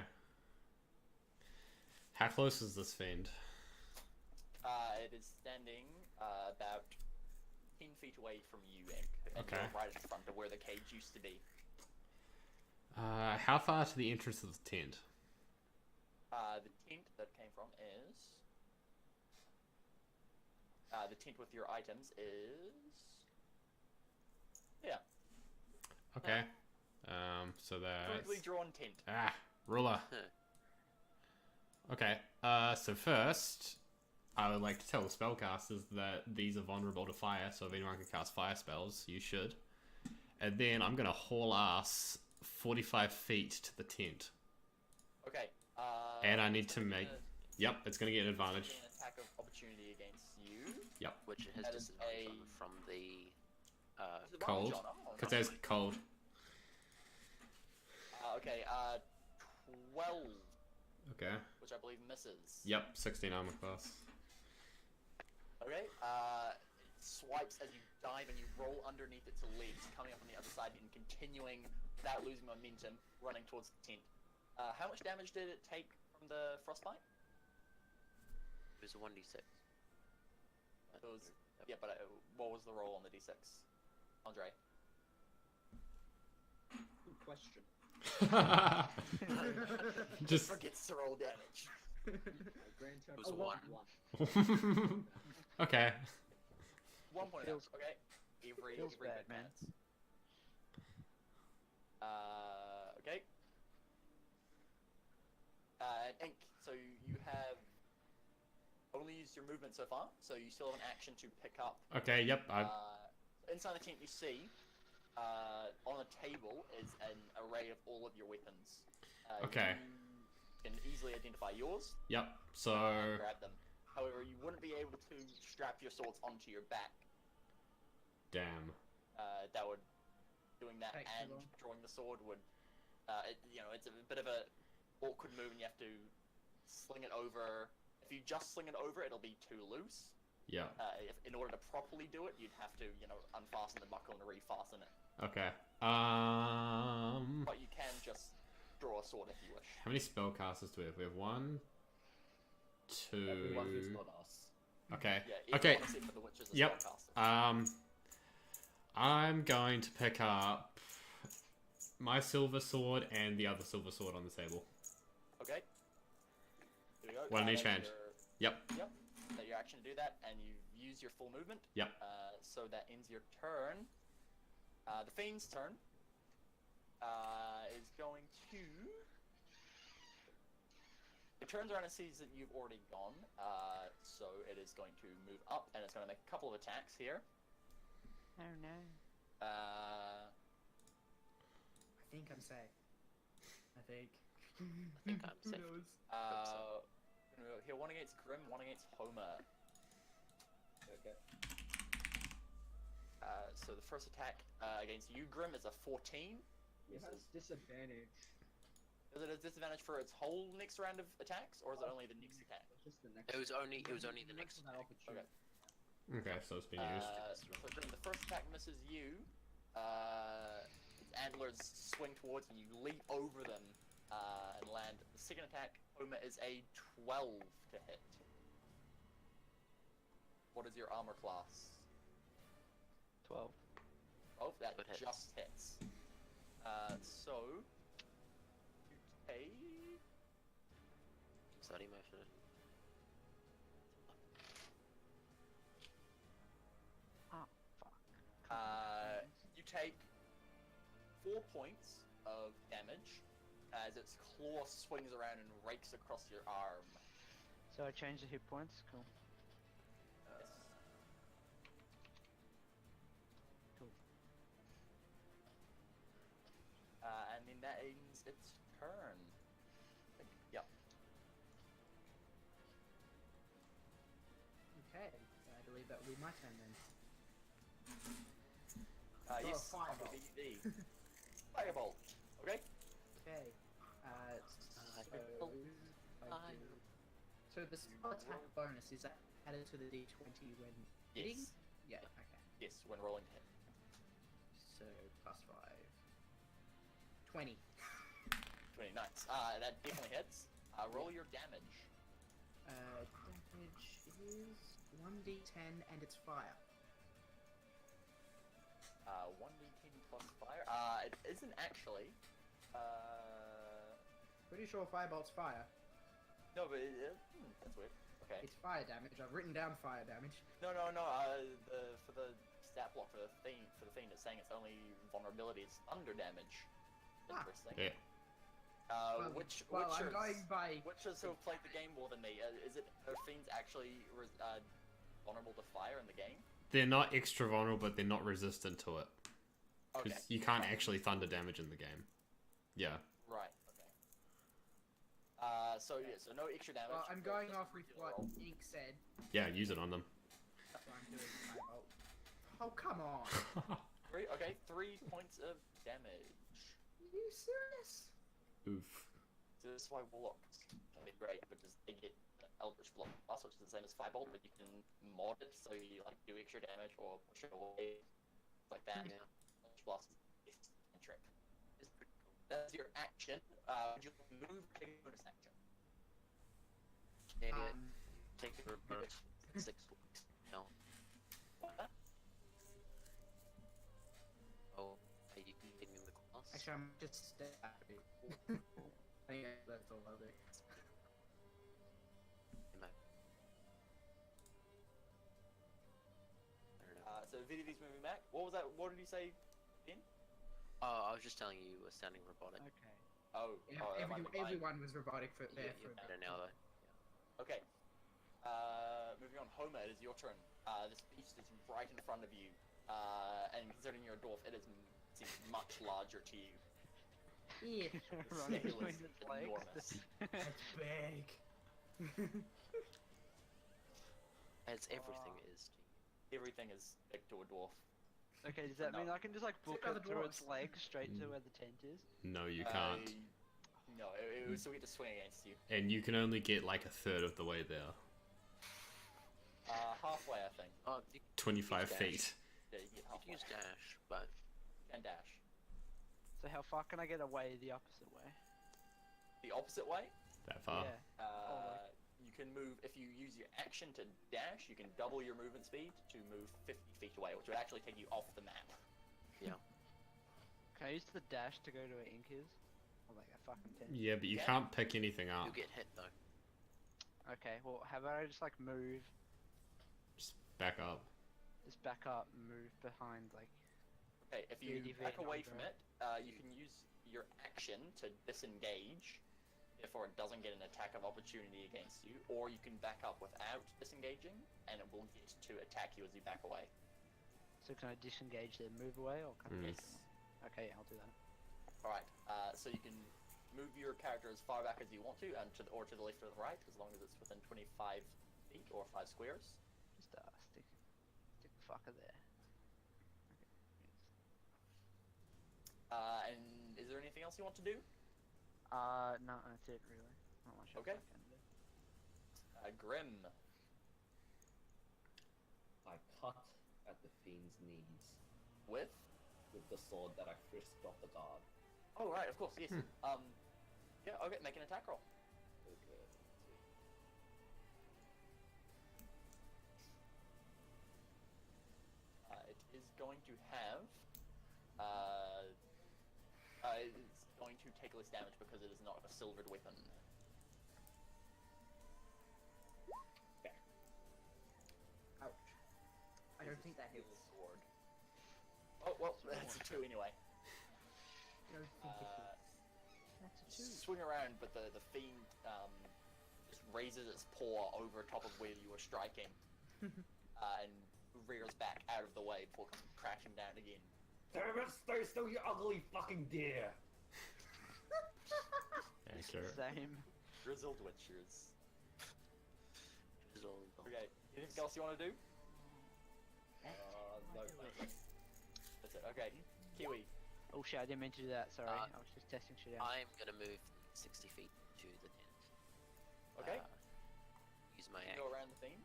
How close is this fiend?
It is standing about 10 feet away from you, Ink. And
Okay.
you're right in front of where the cage used to be.
How far to the entrance of the tent?
The tent that came from is... the tent with your items is... Yeah.
Okay. So
Crudely
that's...
drawn tent.
Ruler.
Huh.
Okay, so first, I would like to tell the spellcasters that these are vulnerable to fire, so if anyone can cast fire spells, you should. And then I'm gonna haul ass 45 feet to the tent.
Okay.
And I need
it's
to
gonna
make...
get
Yep, it's gonna get an advantage.
an attack of opportunity against you.
Which has
That is
disadvantage
a-
on from the
Disadvantage
Cold.
on- oh,
Because
nice.
there's cold.
Okay, 12,
Okay.
which I believe misses.
Yep, 16 armor class.
Okay, it swipes as you dive and you roll underneath its legs, coming up on the other side and continuing without losing momentum, running towards the tent. How much damage did it take from the frostbite?
it was a 1d6.
It was, yeah, but what was the roll on the d6? Andre?
Good question.
Just...
Forgets to roll damage.
Grand
It was
total
one.
one.
Okay.
1 point
Feels-
out, okay? Every
feels
bit
bad, man.
counts. Okay. Ink, so you have only used your movement so far, so you still have an action to pick up.
Okay, yep,
Inside the tent you see, on a table is an array of all of your weapons.
Okay.
You can easily identify yours,
Yep, so...
and grab them. However, you wouldn't be able to strap your swords onto your back.
Damn.
That would... Doing that
Takes too
and
long.
drawing the sword would... it's a bit of a awkward move and you have to sling it over... If you just sling it over, it'll be too loose.
Yeah.
In order to properly do it, you'd have to, unfasten the buckle and refasten it.
Okay.
But you can just draw a sword if you wish.
How many spellcasters do we have? We have 1, 2.
Everyone who's not us.
Okay.
Yeah,
Okay.
everyone except for the witches is
Yep.
spellcaster.
I'm going to pick up my silver sword and the other silver sword on the table.
Okay. Here we go.
One in each
that's
hand.
your-
Yep.
Yep. That your action to do that, and you use your full movement.
Yep.
So that ends your turn. The Fiend's turn is going to. It turns around and sees that you've already gone, so it is going to move up, and it's going to make a couple of attacks here.
Oh no.
I think I'm safe. I think.
I think I'm
Who
safe.
knows?
Here, one against Grim, one against Homer.
Okay.
So the first attack against you, Grim, is a 14.
It has disadvantage.
Is it a disadvantage for its whole next round of attacks, or is it only the next attack?
Just the next.
It was only the next
that
attack.
opportunity.
Okay, so it's been used.
So Grim, the first attack misses you. Its antlers swing towards you. You leap over them and land. The second attack, Homer, is a 12 to hit. What is your armor class?
12.
Oh, that
Good hit.
just hits. So you take.
Study motion.
You take 4 points of damage as its claw swings around and rakes across your arm.
So I changed the hit points. Cool. Cool.
And then that ends its turn. Yep.
Okay, I believe that will be my turn then.
Yes.
Fireball.
VVD. Firebolt. Okay.
Okay.
Fireball.
So the spell attack bonus is that added to the d20 when hitting?
Yes.
Yeah. Okay.
Yes. When rolling to hit.
So plus 5. 20.
20. Nice. That definitely hits. Roll your damage.
Damage is 1d10 and it's fire.
1d10 plus fire. It isn't actually.
Pretty sure firebolt's fire.
No, but that's weird. Okay.
It's fire damage. I've written down fire damage.
No. For the stat block for the fiend, it's saying it's only vulnerability. It's thunder damage.
Ah.
Interesting.
Yeah.
Well,
Which
I'm
witchers?
going by.
Witchers who have played the game more than me. Is it are fiends actually vulnerable to fire in the game?
They're not extra vulnerable, but they're not resistant to it.
Okay.
Because you can't actually thunder damage in the game. Yeah.
Right. Okay. So no extra damage.
Well, I'm
but
going
just
off with
regular
what
roll.
Ink said.
Yeah, use it on them.
So I'm doing firebolt. Oh, come on.
3 points of damage.
Are you serious?
Oof.
So this is why warlocks can be great, because they get Eldritch Blast, which is the same as Firebolt, but you can mod it so you like do extra damage or push it away, like that.
Yeah.
Eldritch Blast is a trick. It's pretty cool. That's your action. Would you move to take a bonus action?
Yeah,
Um,
take your bonus 6 weeks. No.
What?
Oh, are you getting in the class?
Actually, I'm just step back a bit. I think that's all I'll do.
No. I don't know.
So VDV's moving back. What was that? What did you say, Ben?
Oh, I was just telling you were sounding robotic.
Okay.
Oh, that might be mine.
Everyone was robotic for
Yeah,
there
you're
for
better now though.
Okay. Moving on, Homer, it is your turn. This beast is right in front of you, and considering you're a dwarf, seems much larger to you.
Yeah,
Running
scale
between
is
its legs.
enormous.
that's big.
As everything is.
Everything is big to a dwarf.
Okay, does that mean I can just like book
other
it through its
dwarves.
legs straight to where the tent is?
No, you can't.
No, it was so we get to swing against you.
And you can only get like a third of the way there.
Halfway, I think.
Oh, you
25
Dash.
feet.
Yeah, you get
could
halfway.
use dash, but
And dash.
So how far can I get away the opposite way?
the opposite way.
That far.
Yeah.
You can move, if you use your action to dash, you can double your movement speed to move 50 feet away, which would actually take you off the map.
Can I use the dash to go to where ink is? Or like a fucking 10?
Yeah, but you
Yeah.
can't pick anything up.
You'll get hit though.
Okay, well, how about I just like move,
Just back up.
just back up, move behind, like.
Okay, if you
30
back
feet
away
on
from
the-
it, you can use your action to disengage, therefore it doesn't get an attack of opportunity against you, or you can back up without disengaging, and it will get to attack you as you back away.
So can I disengage then move away, or can I?
Yes.
Okay, yeah, I'll do that.
Alright, so you can move your character as far back as you want to, and or to the left or the right, as long as it's within 25 feet or 5 squares.
Just stick the fucker there.
And is there anything else you want to do?
No, that's it really. Not much else
Okay.
I can do.
Grim.
I cut at the fiend's knees
With?
with the sword that I frisked off the guard.
Oh, right, of course, yes. Yeah, okay, make an attack roll.
Okay, let's see.
It is going to have. It's going to take less damage because it is not a silvered weapon.
Ouch. I don't
It's a
think that
steel
hits.
Sword. Oh, well, that's a 2 anyway.
I don't think it hits. That's a 2.
Swing around, but the fiend just raises its paw over top of where you were striking and rears back out of the way before coming crashing down again.
Damn it, stay still, you ugly fucking deer!
Accurate.
Same.
Grizzled witchers.
Drizzle.
Okay, anything else you want to do?
No, thanks.
That's it. Okay, Kiwi.
Oh shit, I didn't mean to do that, sorry.
Uh,
I was just testing shit out.
I'm gonna move 60 feet to the tent.
Okay.
Use my
You
action.
go around the theme.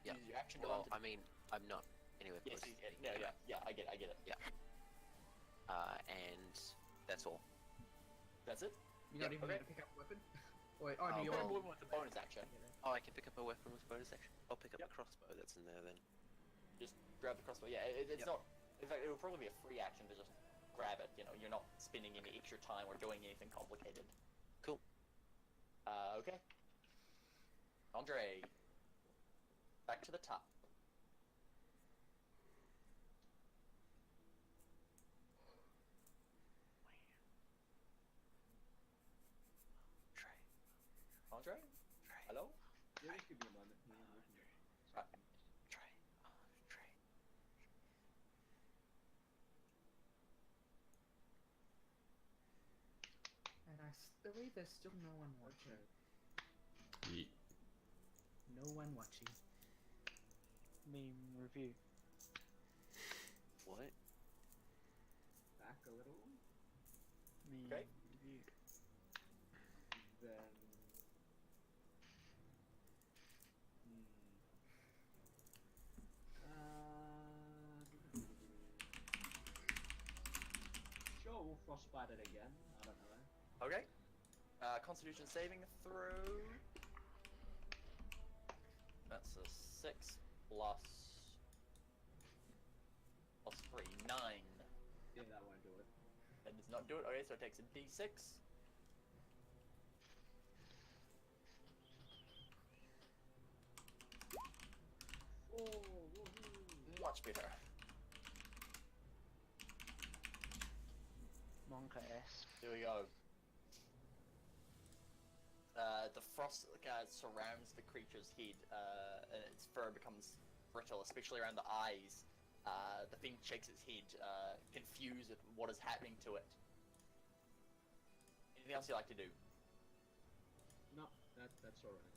Yeah.
Use your action to
Well,
run
I mean, I'm not anywhere
Yes,
close. to
yeah,
the
yeah, yeah, I get it.
And that's all.
That's it?
You're not
Yep,
even
okay.
going to pick up a weapon? Wait, oh, no,
Oh,
you're
well,
on.
Movement with the bonus action.
Oh, I can pick up a weapon with bonus action. I'll pick up
Yep.
the crossbow that's in there then.
Just grab the crossbow. Yeah, it's
Yep.
not. In fact, it would probably be a free action to just grab it. You know, you're not spending any extra time or doing anything complicated.
Cool.
Okay. Andre. Back to the top.
Trey.
Andre?
Trey.
Hello?
Yeah, just give me a moment. Yeah, we can do it.
Right.
Trey. Trey.
And I believe there's still no one watching.
Okay.
Yeet.
No one watching.
Meme review.
What?
Back a little.
Meme
Okay.
review.
Then. Sure, we'll frostbite it again. I don't know.
Okay. Constitution saving throw. That's a 6 plus 3, 9.
Yeah, that won't do it.
That does not do it. Okay, so it takes a d6.
Oh, woohoo!
Much better.
Monka S.
Here we go. The frost surrounds the creature's head, and its fur becomes brittle, especially around the eyes. The thing shakes its head, confused at what is happening to it. Anything else you like to do?
No, that's alright.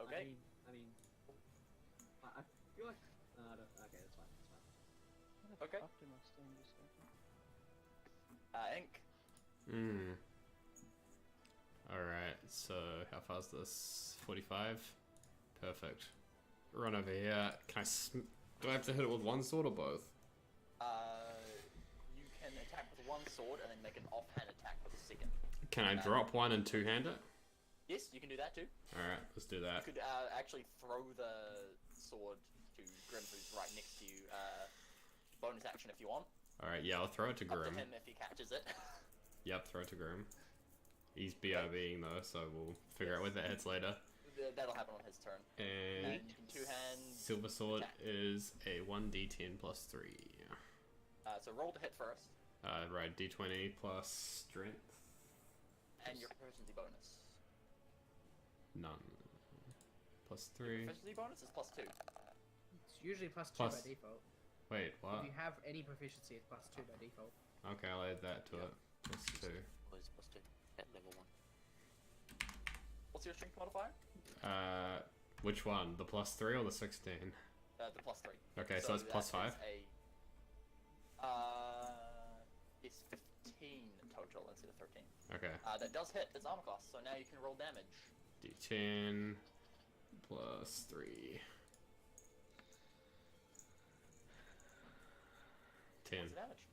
Okay.
I mean, I feel like. I don't, okay, that's fine. That's fine.
Where the
Okay.
fuck did my stone just go?
Ink.
Hmm. Alright, so how far is this? 45? Perfect. Run over here. Can I do I have to hit it with one sword or both?
You can attack with one sword and then make an offhand attack with a second.
Can I drop one and two-hand it?
Yes, you can do that too.
Alright, let's do
You
that.
could actually throw the sword to Grim, who's right next to you. Bonus action if you want.
Alright, yeah, I'll throw it to
Up to
Grim.
him if he catches it.
Yep, throw it to Grim. He's BRBing though, so we'll figure out whether that hits later.
That'll happen on his turn.
And
And you can two hands.
Silver Sword
attack.
is a 1d10 plus 3.
So roll to hit first,
Right, d20 plus strength.
and your proficiency bonus.
None. Plus
Your
3.
proficiency bonus is plus 2.
It's usually +2
Plus-
by default.
Wait, what?
If you have any proficiency, it's +2 by default.
Okay, I'll add that to it. Plus 2.
Was +2 at level 1.
What's your strength modifier?
Which one? The plus 3 or the 16?
The plus 3.
Okay, so it's
that
plus
is
5.
It's 15 total instead of 13.
Okay.
That does hit its armor class, so now you can roll damage.
d10 plus 3. 10.
What's the damage?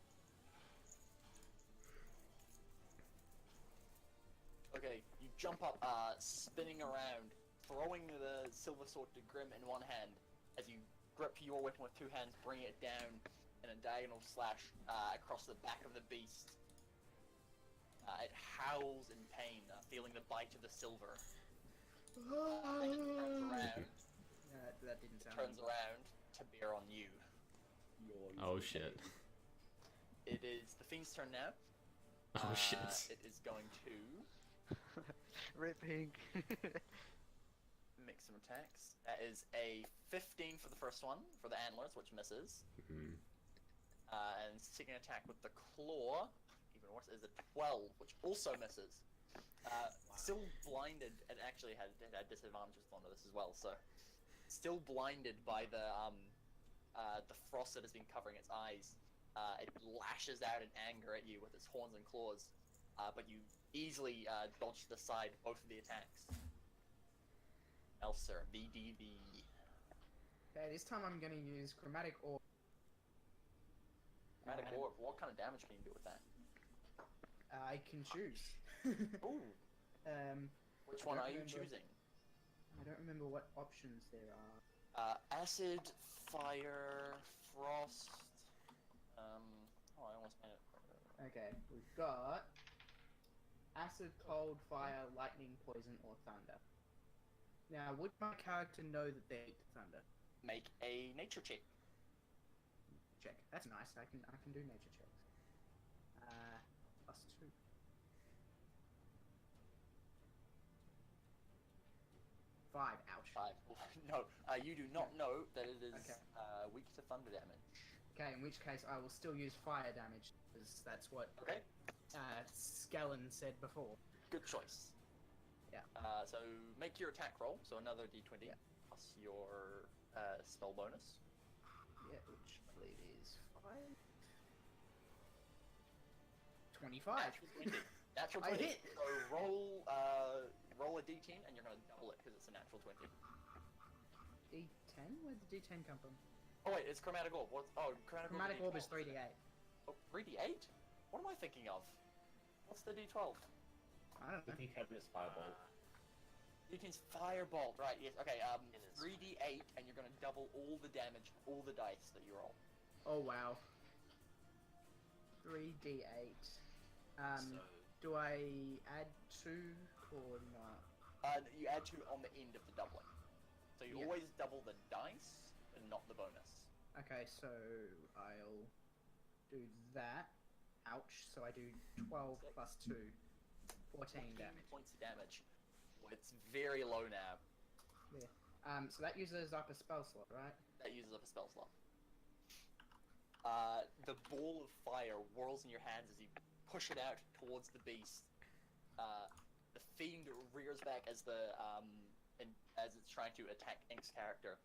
Okay, you jump up, spinning around, throwing the silver sword to Grim in one hand, as you grip your weapon with two hands, bring it down in a diagonal slash across the back of the beast. It howls in pain, feeling the bite of the silver. Then it turns around,
That didn't sound.
turns around to bear on you.
Oh shit.
It is the Fiend's turn now.
Oh shit.
It is going to
Ripping.
make some attacks. That is a 15 for the first one, for the antlers, which misses.
Mhm.
And second attack with the claw, even worse, is a 12, which also misses. Still blinded, and actually had disadvantages on this as well, so still blinded by the frost that has been covering its eyes. It lashes out in anger at you with its horns and claws, but you easily dodged aside both of the attacks. Elser, VDV.
Okay, this time I'm gonna use Chromatic Orb.
Chromatic Orb, what kind of damage can you do with that?
I can choose.
Ooh, which one
I
are
don't
you
remember.
choosing?
I don't remember what options there are.
Acid, fire, frost. Oh, I almost made it.
Okay, we've got acid, cold, fire, lightning, poison, or thunder. Now, would my character know that they're weak to thunder?
Make a nature check.
Check. That's nice. I can do nature checks. +2. 5. Ouch.
5. No, you do not know that it is
Okay.
weak to thunder damage.
Okay, in which case I will still use fire damage, because that's what
Okay,
Skellen said before.
good choice.
Yeah.
So make your attack roll. So another d20
Yeah.
plus your spell bonus.
Yeah, which I believe is 5. 25.
Natural 20. Natural
I
20.
hit.
So roll a d10 and you're gonna double it because it's a natural 20.
D10? Where'd the D10 come from?
Oh wait, it's chromatic orb. What's
Chromatic Orb is 3d8.
Oh, 3d8? What am I thinking of? What's the d12?
I don't know.
If you can miss Fireball.
D10's firebolt, right? Yes. Okay.
It is.
3d8, and you're gonna double all the damage, all the dice that you roll.
Oh wow. 3d8.
So,
Do I add 2 or not?
You add 2 on the end of the doubling, so you
Yeah.
always double the dice and not the bonus.
Okay, so I'll do that. Ouch. So I do 12 plus 2. 14 damage.
Points of damage. Well, it's very low now.
So that uses up a spell slot, right?
That uses up a spell slot. The ball of fire whirls in your hands as you push it out towards the beast. The fiend rears back as as it's trying to attack Ink's character,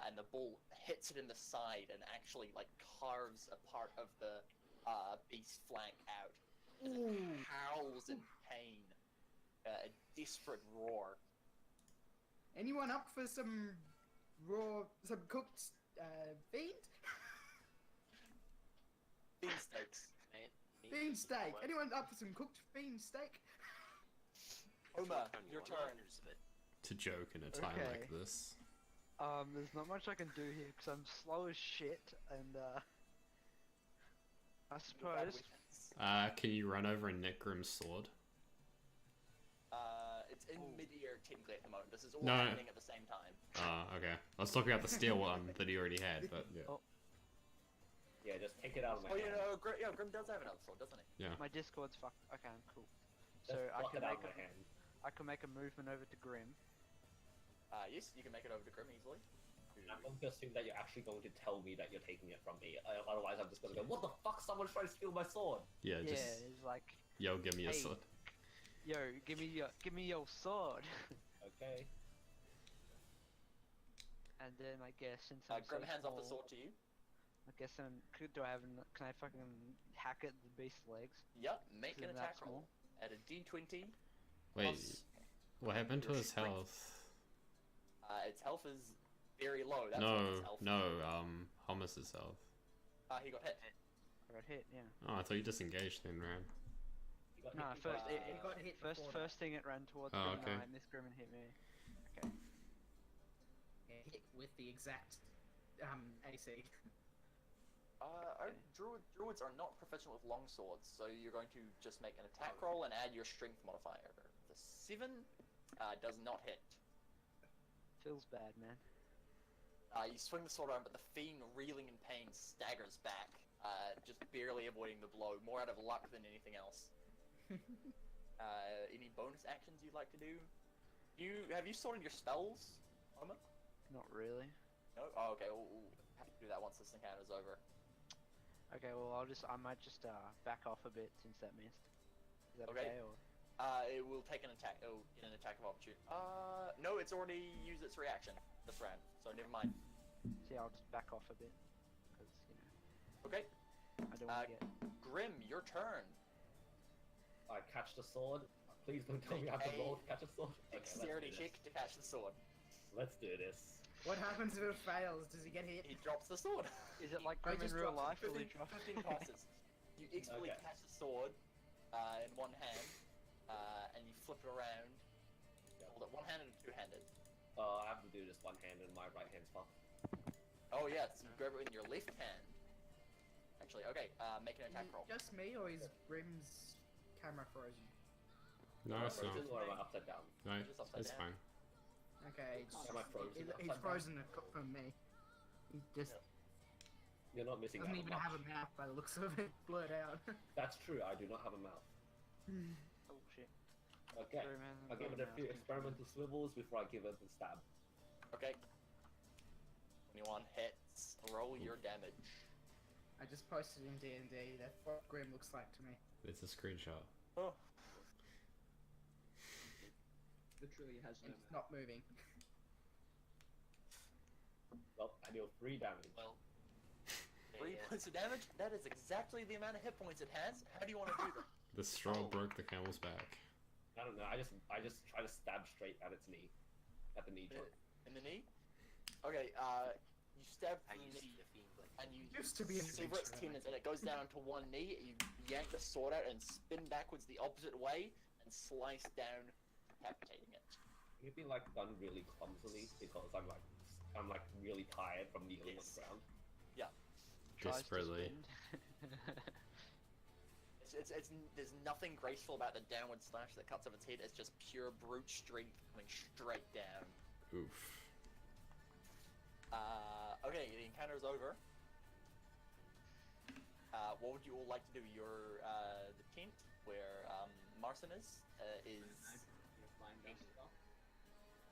and the ball hits it in the side and actually like carves a part of the beast's flank out. As it howls in pain, a desperate roar.
Anyone up for some some cooked fiend?
Fiend steaks.
mate,
Bean steak. Anyone up for some cooked bean steak?
Homer,
Only
your
one
turn.
liners, but
To joke in a time like
Okay.
this.
There's not much I can do here because I'm slow as shit, and I
Bad
suppose.
weapons.
Can you run over and nick Grim's sword?
It's in mid-air technically at the moment. This is all
No.
happening at the same time.
Okay. I was talking about the steel one that he already had, but yeah.
Oh.
Yeah, just take it out of my
Oh,
hand.
Grim does have another sword, doesn't he?
Yeah.
My Discord's fucked. Okay, cool.
Just
So I
pluck
can
it out
make
of my
a,
hand.
I can make a movement over to Grim.
Yes, you can make it over to Grim easily.
I'm going to assume that you're actually going to tell me that you're taking it from me. Otherwise, I'm just going to go, what the fuck? Someone's trying to steal my sword.
Yeah,
Yeah,
just
it's like,
yo, give me your
Hey.
sword.
yo, give me your sword.
Okay.
And then I guess since I'm
Grim
so
hands off the
small,
sword to you.
I guess can I fucking hack at the beast's legs?
Yep, make
Isn't
an
that
attack
small?
roll. At a d20
Wait,
plus
what happened to
your
his
strength.
health?
Its health is very low. That's why its health.
Hummus's health.
He got hit.
I got hit, yeah.
Oh, I thought you disengaged then, Ram.
You got
Nah,
hit
first
by-
it
He got hit before that.
first thing it ran towards
Oh,
Grim
okay.
and I missed Grim and hit me. Okay.
Yeah, hit with the exact AC.
Druids are not proficient with long swords, so you're going to just make an attack roll and add your strength modifier. The 7 does not hit.
Feels bad, man.
You swing the sword around, but the fiend, reeling in pain, staggers back, just barely avoiding the blow, more out of luck than anything else. Any bonus actions you'd like to do? Have you sorted your spells, Homer?
Not really.
No? Oh, okay, we'll have to do that once this encounter's over.
Okay, well I might just back off a bit since that missed. Is that
Okay.
okay or?
It will take an attack. It'll get an attack of opportunity. No, it's already used its reaction this round, so never mind.
See, I'll just back off a bit, because you know
Okay,
I don't want to get.
Grim, your turn.
I catch the sword. Please don't tell me I have to roll to catch a sword. Okay, let's
Dexterity
do
check
this.
to catch the sword.
Let's do this.
What happens if it fails? Does he get hit?
He drops the sword.
Is it like
I
Grim in
just
real
dropped
life? Will
15,
he drop?
15 passes. You expertly
Okay.
catch the sword in one hand, and you flip it around. Hold it one-handed or two-handed?
I have to do this one hand and my right hand's off.
Oh yeah, so you grab it in your left hand. Actually, okay, make an attack roll.
Just me, or is Grim's camera frozen?
No, it's not.
Frozen or am I upside down?
No,
Just upside
it's
down.
fine.
Okay,
Am I frozen?
he's
Upside down?
frozen from me. He just
You're not missing
doesn't
out
even
much.
have a mouth by the looks of it. Blurred out.
That's true, I do not have a mouth.
Oh shit.
Okay,
Sorry, man.
I'll give it a few experimental swivels before I give it the stab.
Okay. 21 hits. Roll your damage.
I just posted in D&D. That's what Grim looks like to me.
It's a screenshot.
Oh.
Literally has no
And it's
mouth.
not moving.
Well, I deal 3 damage.
well,
3
yeah.
points of damage? That is exactly the amount of hit points it has. How do you want to do that?
The straw broke the camel's back.
I don't know, I just try to stab straight at its knee. At the knee joint.
In the knee? Okay, you stab
I
through
used
the
to
knee,
be a fiend, like,
and you
Used to be an
sever its
adventurer,
tendons, and it goes down to one knee. You yank the sword out and spin backwards the opposite way, and slice down, decapitating it.
It'd be like done really clumsily because I'm like really tired from kneeling on
Yes.
the ground.
Tries to
Desperately.
spin.
It's there's nothing graceful about the downward slash that cuts off its head. It's just pure brute strength coming straight down.
Oof.
Okay, the encounter's over. What would you all like to do? Your the tent where Marcin is
You're flying down stuff.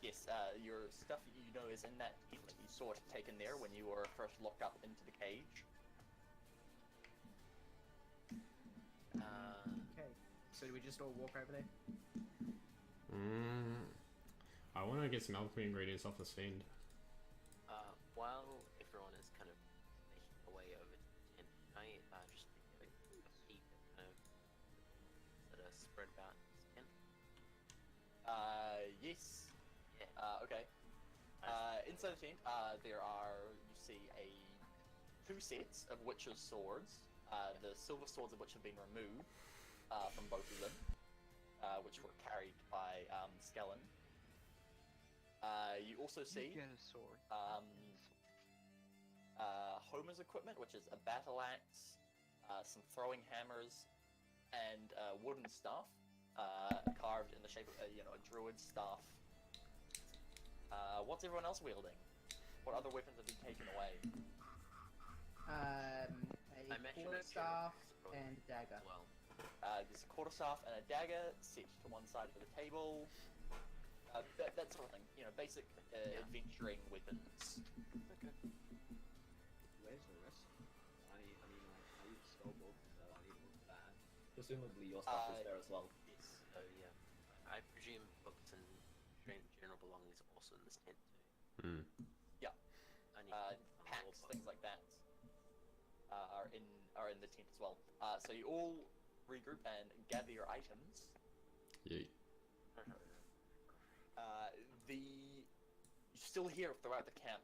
yes, your stuff you know is in that tent that you saw it taken there when you were first locked up into the cage.
Okay. So do we just all walk over there?
I want to get some alchemy ingredients off this fiend.
While everyone is kind of making their way over to the tent, can I just take a peek at kind of that are spread about this tent?
Yes.
Yeah.
Okay. Inside the tent, there are, you see, 2 sets of witches' swords, the silver swords of which have been removed from both of them, which were carried by Skellen. You also see
Get a sword.
Homer's equipment, which is a battle axe, some throwing hammers, and a wooden staff carved in the shape of a druid staff. What's everyone else wielding? What other weapons have been taken away?
A
imagine
quarterstaff and a dagger.
Well,
There's a quarterstaff and a dagger set to one side of the table. That sort of thing. Basic adventuring weapons.
okay.
Where's the rest? I use a spell book, so I need to look at that.
Presumably your stuff is there as well.
Yes. So yeah, I presume books and general belongings are also in this tent too.
Hmm.
I need to find the
Packs,
lore
things
book.
like that, are in the tent as well. So you all regroup and gather your items.
Yeet.
You still hear throughout the camp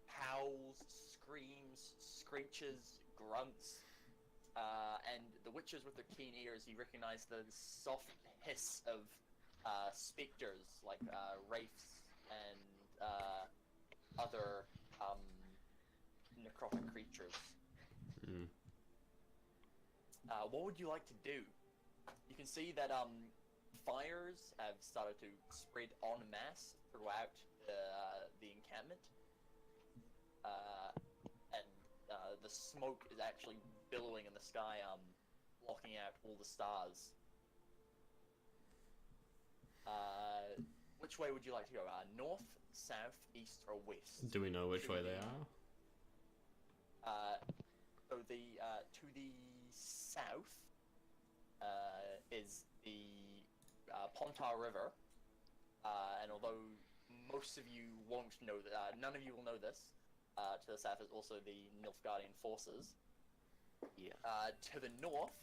howls, screams, screeches, grunts, and the witches with their keen ears. You recognize the soft hiss of specters like wraiths and other necrotic creatures.
Hmm.
What would you like to do? You can see that fires have started to spread en masse throughout the encampment, and the smoke is actually billowing in the sky, blocking out all the stars. Which way would you like to go? North, south, east, or west?
Do we know which way they are?
So to the south is the Pontar River, and although most of you won't know that, none of you will know this, to the south is also the Nilfgaardian forces.
Yeah.
To the north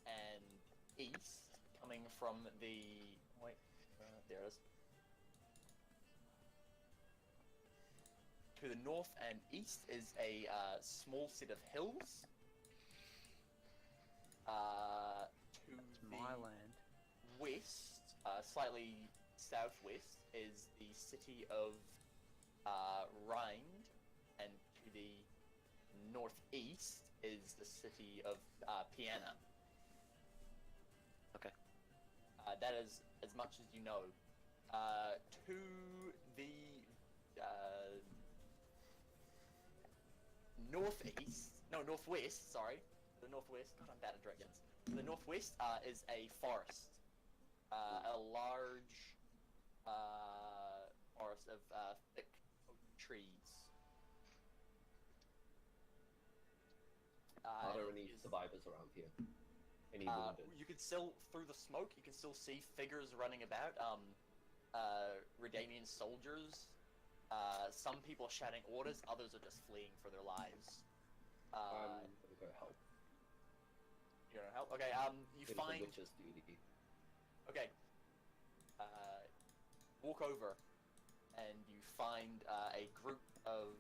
and east, coming from the there it is. To the north and east is a small set of hills. To
It's
the
my land.
west, slightly southwest, is the city of Rind, and to the northeast is the city of Piana.
Okay.
That is as much as you know. To the northwest, sorry. The northwest, God, I'm bad at directions. The northwest is a forest. A large forest of thick oak trees.
Are there any
is-
survivors around here? Any
Uh,
wounded?
you can still, through the smoke, you can still see figures running about. Redanian soldiers. Some people shouting orders, others are just fleeing for their lives.
I'm gonna go help.
You don't help? Okay, you
It is
find...
the witch's duty.
Okay. Walk over, and you find a group of,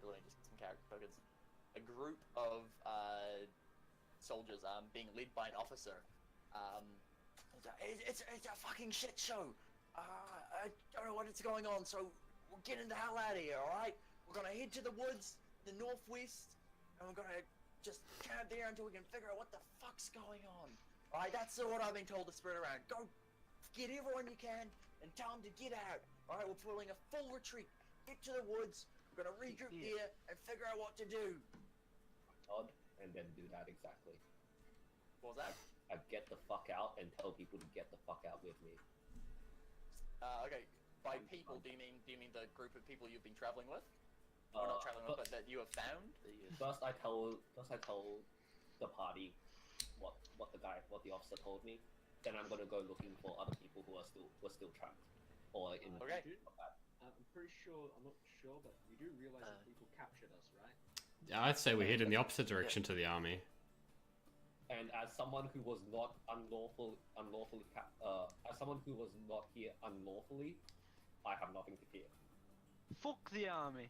let me just get some character tokens. A group of soldiers being led by an officer. It's a fucking shit show. I don't know what's going on, so we're getting the hell out of here, alright? We're gonna head to the woods, the northwest, and we're gonna just camp there until we can figure out what the fuck's going on. Alright, that's what I've been told to spread around. Go get everyone you can and tell them to get out. Alright, we're pulling a full retreat. Get to the woods, we're gonna regroup there and figure out what to do.
Nod, and then do that exactly.
What was that?
I get the fuck out and tell people to get the fuck out with me.
Okay. By people, do you mean the group of people you've been traveling with? Or not traveling with, but that you have found?
First I tell the party what the officer told me. Then I'm gonna go looking for other people who are still trapped. Or in
Okay.
I'm pretty sure, I'm not sure, but you do realize that people captured us, right?
Yeah, I'd say we head in the opposite direction to the army.
And as someone who was not as someone who was not here unlawfully, I have nothing to fear.
Fuck the army.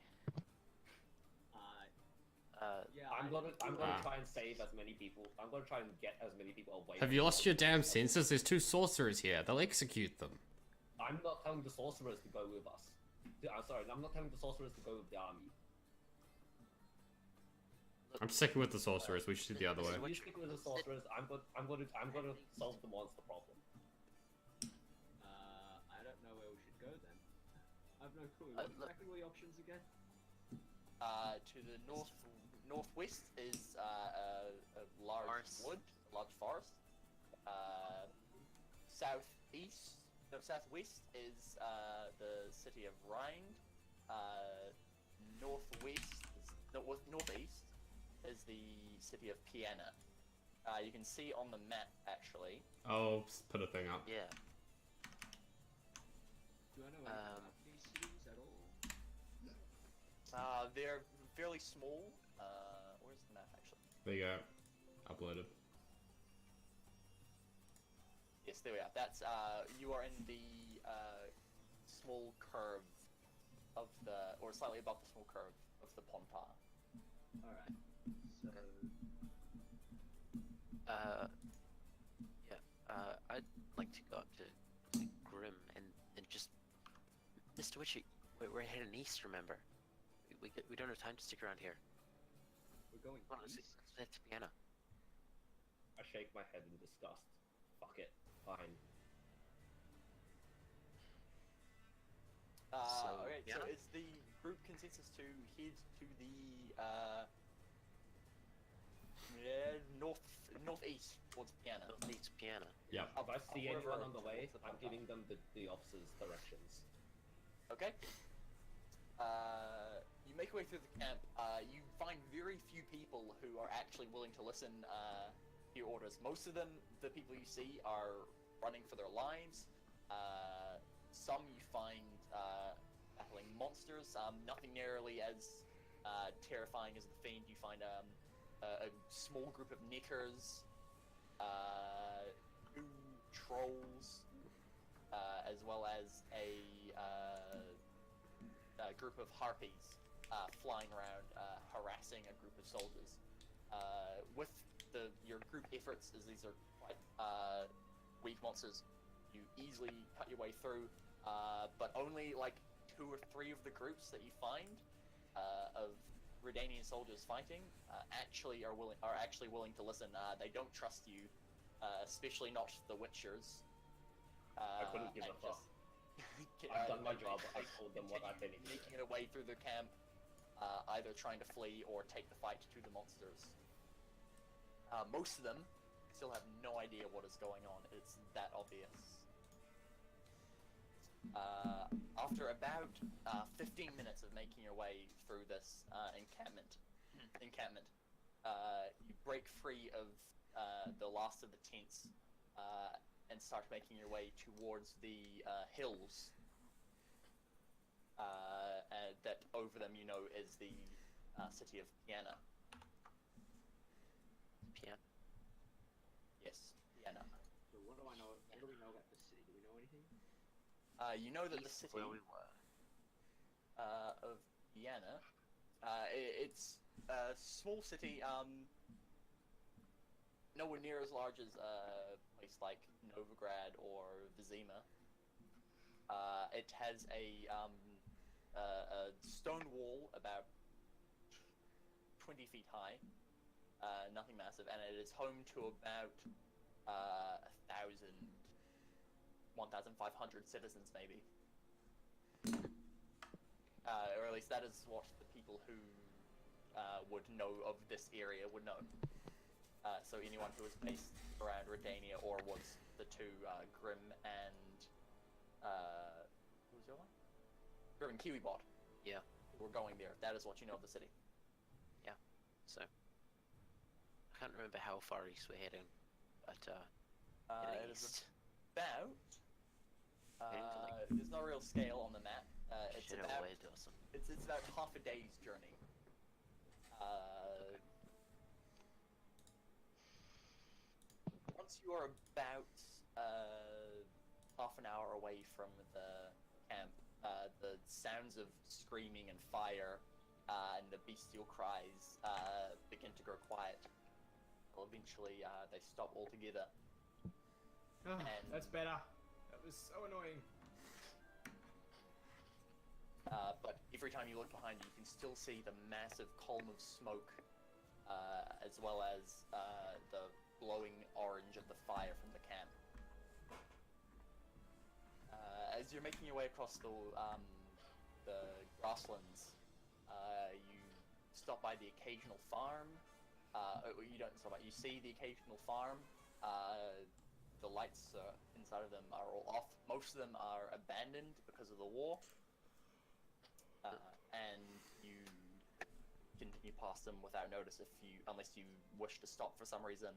Yeah,
I'm
I
gonna
Ah.
try and save as many people. I'm gonna try and get as many people away.
Have
from
you lost
the
your damn
army.
senses? There's 2 sorcerers here. They'll execute them.
I'm not telling the sorcerers to go with us. I'm sorry, I'm not telling the sorcerers to go with the army.
I'm sticking with the sorcerers. We should do the other way.
If you stick with the sorcerers, I'm gonna solve the monster problem.
I don't know where we should go then. I have no clue. What
Look-
exactly were the options again?
To the northwest is a large
Forest.
wood, a large forest. Southwest is the city of Rind. Northeast is the city of Piana. You can see on the map actually.
I'll put a thing up.
Yeah.
Do I know anything about these cities at all?
They're fairly small. Where's the map actually?
There you go. Uploaded.
Yes, there we are. That's you are in the small curve of the, or slightly above the small curve of the Pontar.
Alright. So
I'd like to go up to Grim and just, Mr. Witchy, we're heading east. Remember, we don't have time to stick around here.
we're going
Come on,
east.
let's head to Vienna.
I shake my head in disgust. Fuck it. Fine.
Okay, so
yeah.
is the group consensus to head to the northeast towards Piana?
Northeast Vienna.
Yep.
If I see
However,
anyone on the way,
towards the
I'm
Pontar.
giving them the officer's directions.
Okay. You make your way through the camp. You find very few people who are actually willing to listen to your orders. Most of them, the people you see, are running for their lives. Some you find battling monsters. Nothing nearly as terrifying as the Fiend. You find a small group of knickers, 2 trolls, as well as a group of harpies flying around, harassing a group of soldiers. With your group efforts, as these are quite weak monsters, you easily cut your way through. But only like 2 or 3 of the groups that you find of Redanian soldiers fighting are actually willing to listen. They don't trust you, especially not the Witchers.
I couldn't give a
and
fuck.
just-
I've done my
they-
job.
they
I told them what I
continue
think.
making their way through the camp, either trying to flee or take the fight to the monsters. Most of them still have no idea what is going on. It's that obvious. After about 15 minutes of making your way through this encampment, you break free of the last of the tents and start making your way towards the hills. And that over them, you know, is the city of Piana.
Vienna.
Yes, Piana.
So what do I know? What do we know about the city? Do we know anything?
You know that the
East of
city
where we were.
of Vienna, it's a small city, nowhere near as large as a place like Novigrad or Vizima. It has a stone wall about 20 feet high, nothing massive, and it is home to about 1,500 citizens, maybe. Or at least that is what the people who would know of this area would know. So anyone who was based around Redania or was the 2 Grim and who was the other one? Grim and Kiwibot.
Yeah.
Who were going there. That is what you know of the city.
So I can't remember how far east we're heading, but heading
It is
east.
about.
Heading to, like,
There's no real scale on the map. It's
Shit
about.
away or something.
It's about half a day's journey. Once you are about half an hour away from the camp, the sounds of screaming and fire and the bestial cries begin to grow quiet. Well, eventually, they stop altogether.
Oh,
And-
that's better. That was so annoying.
But every time you look behind you, you can still see the massive column of smoke, as well as the glowing orange of the fire from the camp. As you're making your way across the grasslands, you stop by the occasional farm. You don't stop by. You see the occasional farm. The lights inside of them are all off. Most of them are abandoned because of the war. And you continue past them without notice unless you wish to stop for some reason.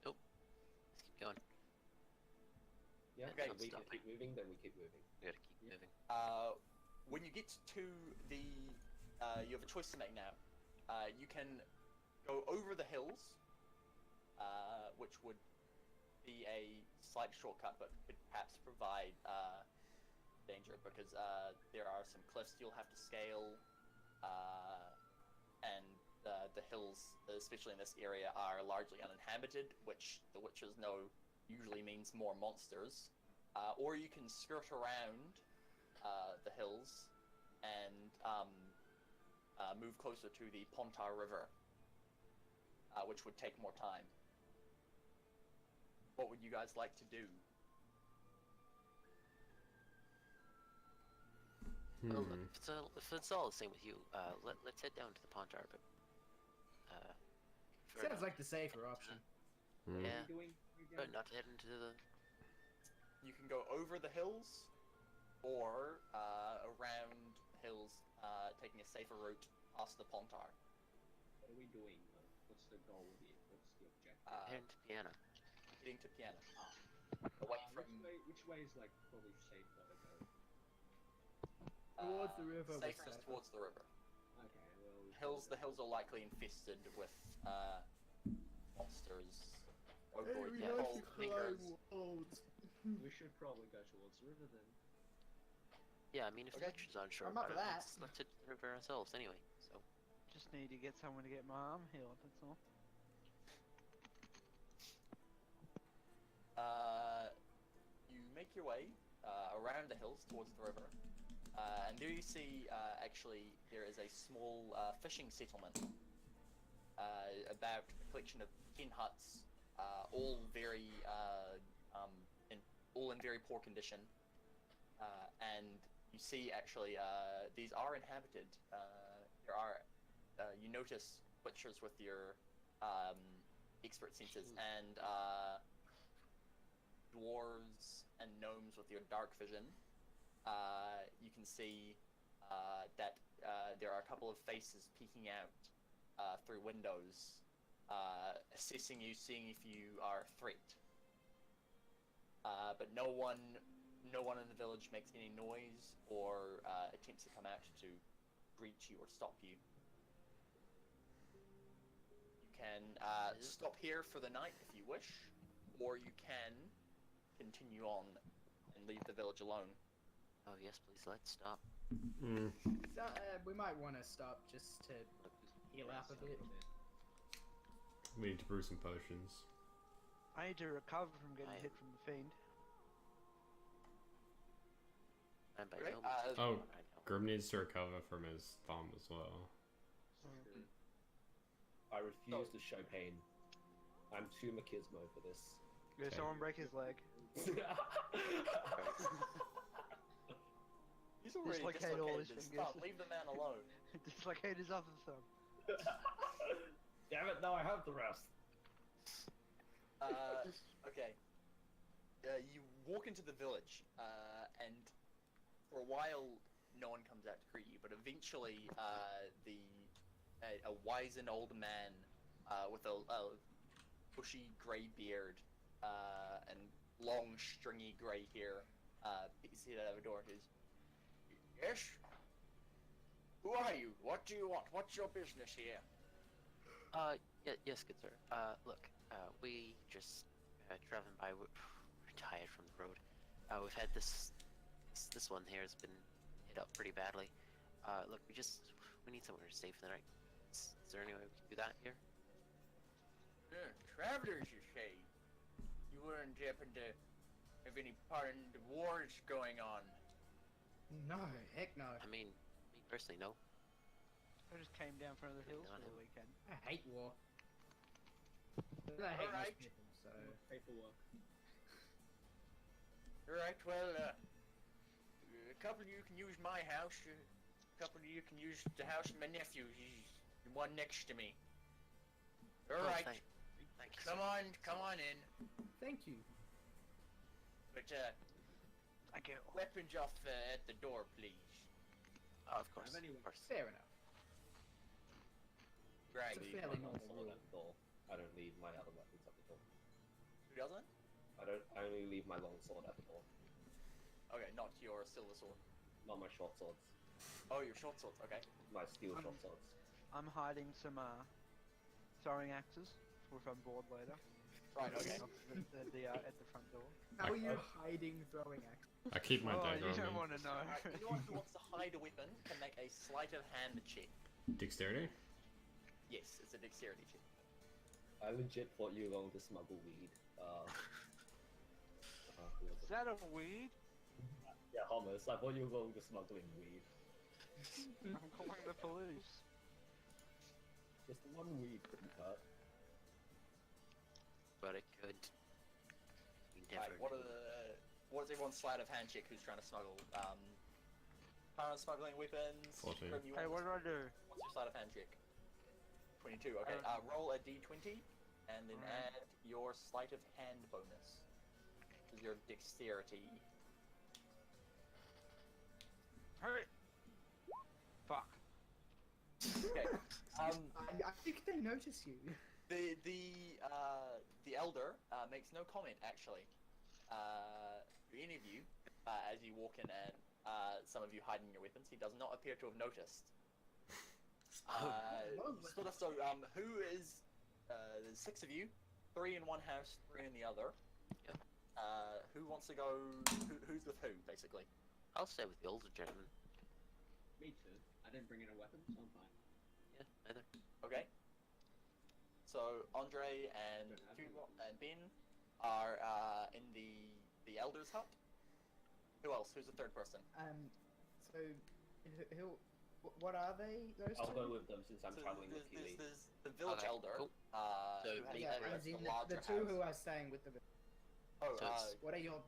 Let's keep going.
Yeah,
Okay.
if we can keep moving, then we keep moving.
We gotta keep moving.
When you get to the, you have a choice to make now. You can go over the hills, which would be a slight shortcut, but could perhaps provide danger because there are some cliffs you'll have to scale, and the hills, especially in this area, are largely uninhabited, which the witches know usually means more monsters. Or you can skirt around the hills and move closer to the Pontar River, which would take more time. What would you guys like to do?
Well, if it's all the same with you, let's head down to the Pontar, but
Sounds like the safer option.
Hmm.
Yeah,
What are you doing?
but not to head into the.
You can go over the hills, or around hills, taking a safer route past the Pontar.
What are we doing? What's the goal of it? What's the objective?
Heading to Piana.
Getting to Piana. Away from
Which way is like probably safer to go?
Towards the river.
Safer is towards the river.
Okay, well.
The hills are likely infested with monsters.
Hey, we
yeah,
like
old
to climb
fingers.
walls.
We should probably go towards the river then.
Yeah, I mean, if
Okay.
the witch is unsure
I'm up
about
for
it,
that.
let's hit the river ourselves anyway. So
Just need to get someone to get my arm healed, that's all.
You make your way around the hills towards the river, and there you see actually there is a small fishing settlement, about a collection of 10 huts, all in very poor condition, and you see actually these are inhabited. There are you notice butchers with your expert senses and dwarves and gnomes with your dark vision. You can see that there are a couple of faces peeking out through windows, assessing you, seeing if you are a threat. But no one in the village makes any noise or attempts to come out to greet you or stop you. You can stop here for the night if you wish, or you can continue on and leave the village alone.
oh yes, please let's stop.
Hmm.
So, we might want to stop just to heal up a bit.
We need to brew some potions.
I need to recover from getting
I-
hit from the fiend.
And by
Okay,
no means
Oh,
right now.
Grim needs to recover from his thumb as well.
I refuse to show pain. I'm too machismo for this.
Did someone break his leg?
He's already
Dislocate all his
dislocated his
fingers.
thumb. Leave the man alone.
Dislocate his other thumb.
Damn it! Now I have the rest.
Okay. You walk into the village, and for a while, no one comes out to greet you. But eventually, a wizened old man with a bushy grey beard and long, stringy grey hair peeks his head out of the door. And says, "Yes. Who are you? What do you want? What's your business here?"
Yes, good sir. Look, we just traveling by. We're tired from the road. We've had this one here has been hit up pretty badly. Look, we just We need somewhere to stay for the night. Is there any way we can do that here?
Travelers, you say? You weren't happen to have any part in the wars going on?
No, heck no.
I mean, me personally, no.
I just came down from the hills
Not
for the
him.
weekend.
I hate war. I hate
Alright.
most people, so...
Paperwork.
Alright, well, a couple of you can use my house. A couple of you can use the house of my nephew. He's the one next to me. Alright,
Oh, thank you.
come
sir.
come on in.
Thank you.
But,
I get
weapons off at the door, please.
Oh, of course.
anyone-
Of course.
Fair enough.
Right.
It's a
Leave
fairly
my
normal
sword
rule.
at the door. I don't leave my other weapons at the door.
Who doesn't?
I only leave my long sword at the door,
Okay, not your silver sword.
not my short swords.
Oh, your short swords. Okay.
My steel short swords.
I'm hiding some throwing axes for if I'm bored later.
Right. Okay.
At the front door.
How are you hiding throwing axe?
I keep my
Oh,
dagger
you
on
don't
me.
want to know.
Alright, anyone who wants to hide a weapon can make a sleight of hand check.
Dexterity?
Yes, it's a dexterity check.
I legit thought you were going to smuggle weed. Who was
Is
it?
that a weed?
Yeah, Thomas. I thought you were going to smuggling weed.
I'm calling the police.
Just one weed couldn't hurt.
But it could. We
Right,
never.
what's everyone's sleight of hand check? Who's trying to smuggle? Current smuggling weapons.
14.
Grim, you
Hey,
want
what do I do?
What's your sleight of hand check? 22. Okay.
I
Roll a d20, and then
Alright.
add your sleight of hand bonus. Which is your dexterity.
Hurry! Fuck.
Okay.
I think they notice you.
The elder makes no comment actually. To any of you, as you walk in and some of you hiding your weapons, he does not appear to have noticed. Who is? There's 6 of you, 3 in one house, 3 in the other.
Yep.
Who wants to go? Who's with who, basically?
I'll stay with the older gentleman.
Me too. I didn't bring in a weapon, so I'm fine.
Yeah, either.
Okay. So Andre and
Don't have
Hugo
any.
and Ben are in the elder's hut. Who else? Who's the third person?
So, what are they? Those
I'll
two?
go with them since I'm
So
traveling with
there's
Keely.
the village
Okay,
elder.
cool. So
who has
me-
Yeah,
Maybe
as in
the
the
larger
two
house.
who are staying with the.
Oh,
So it's-
What are your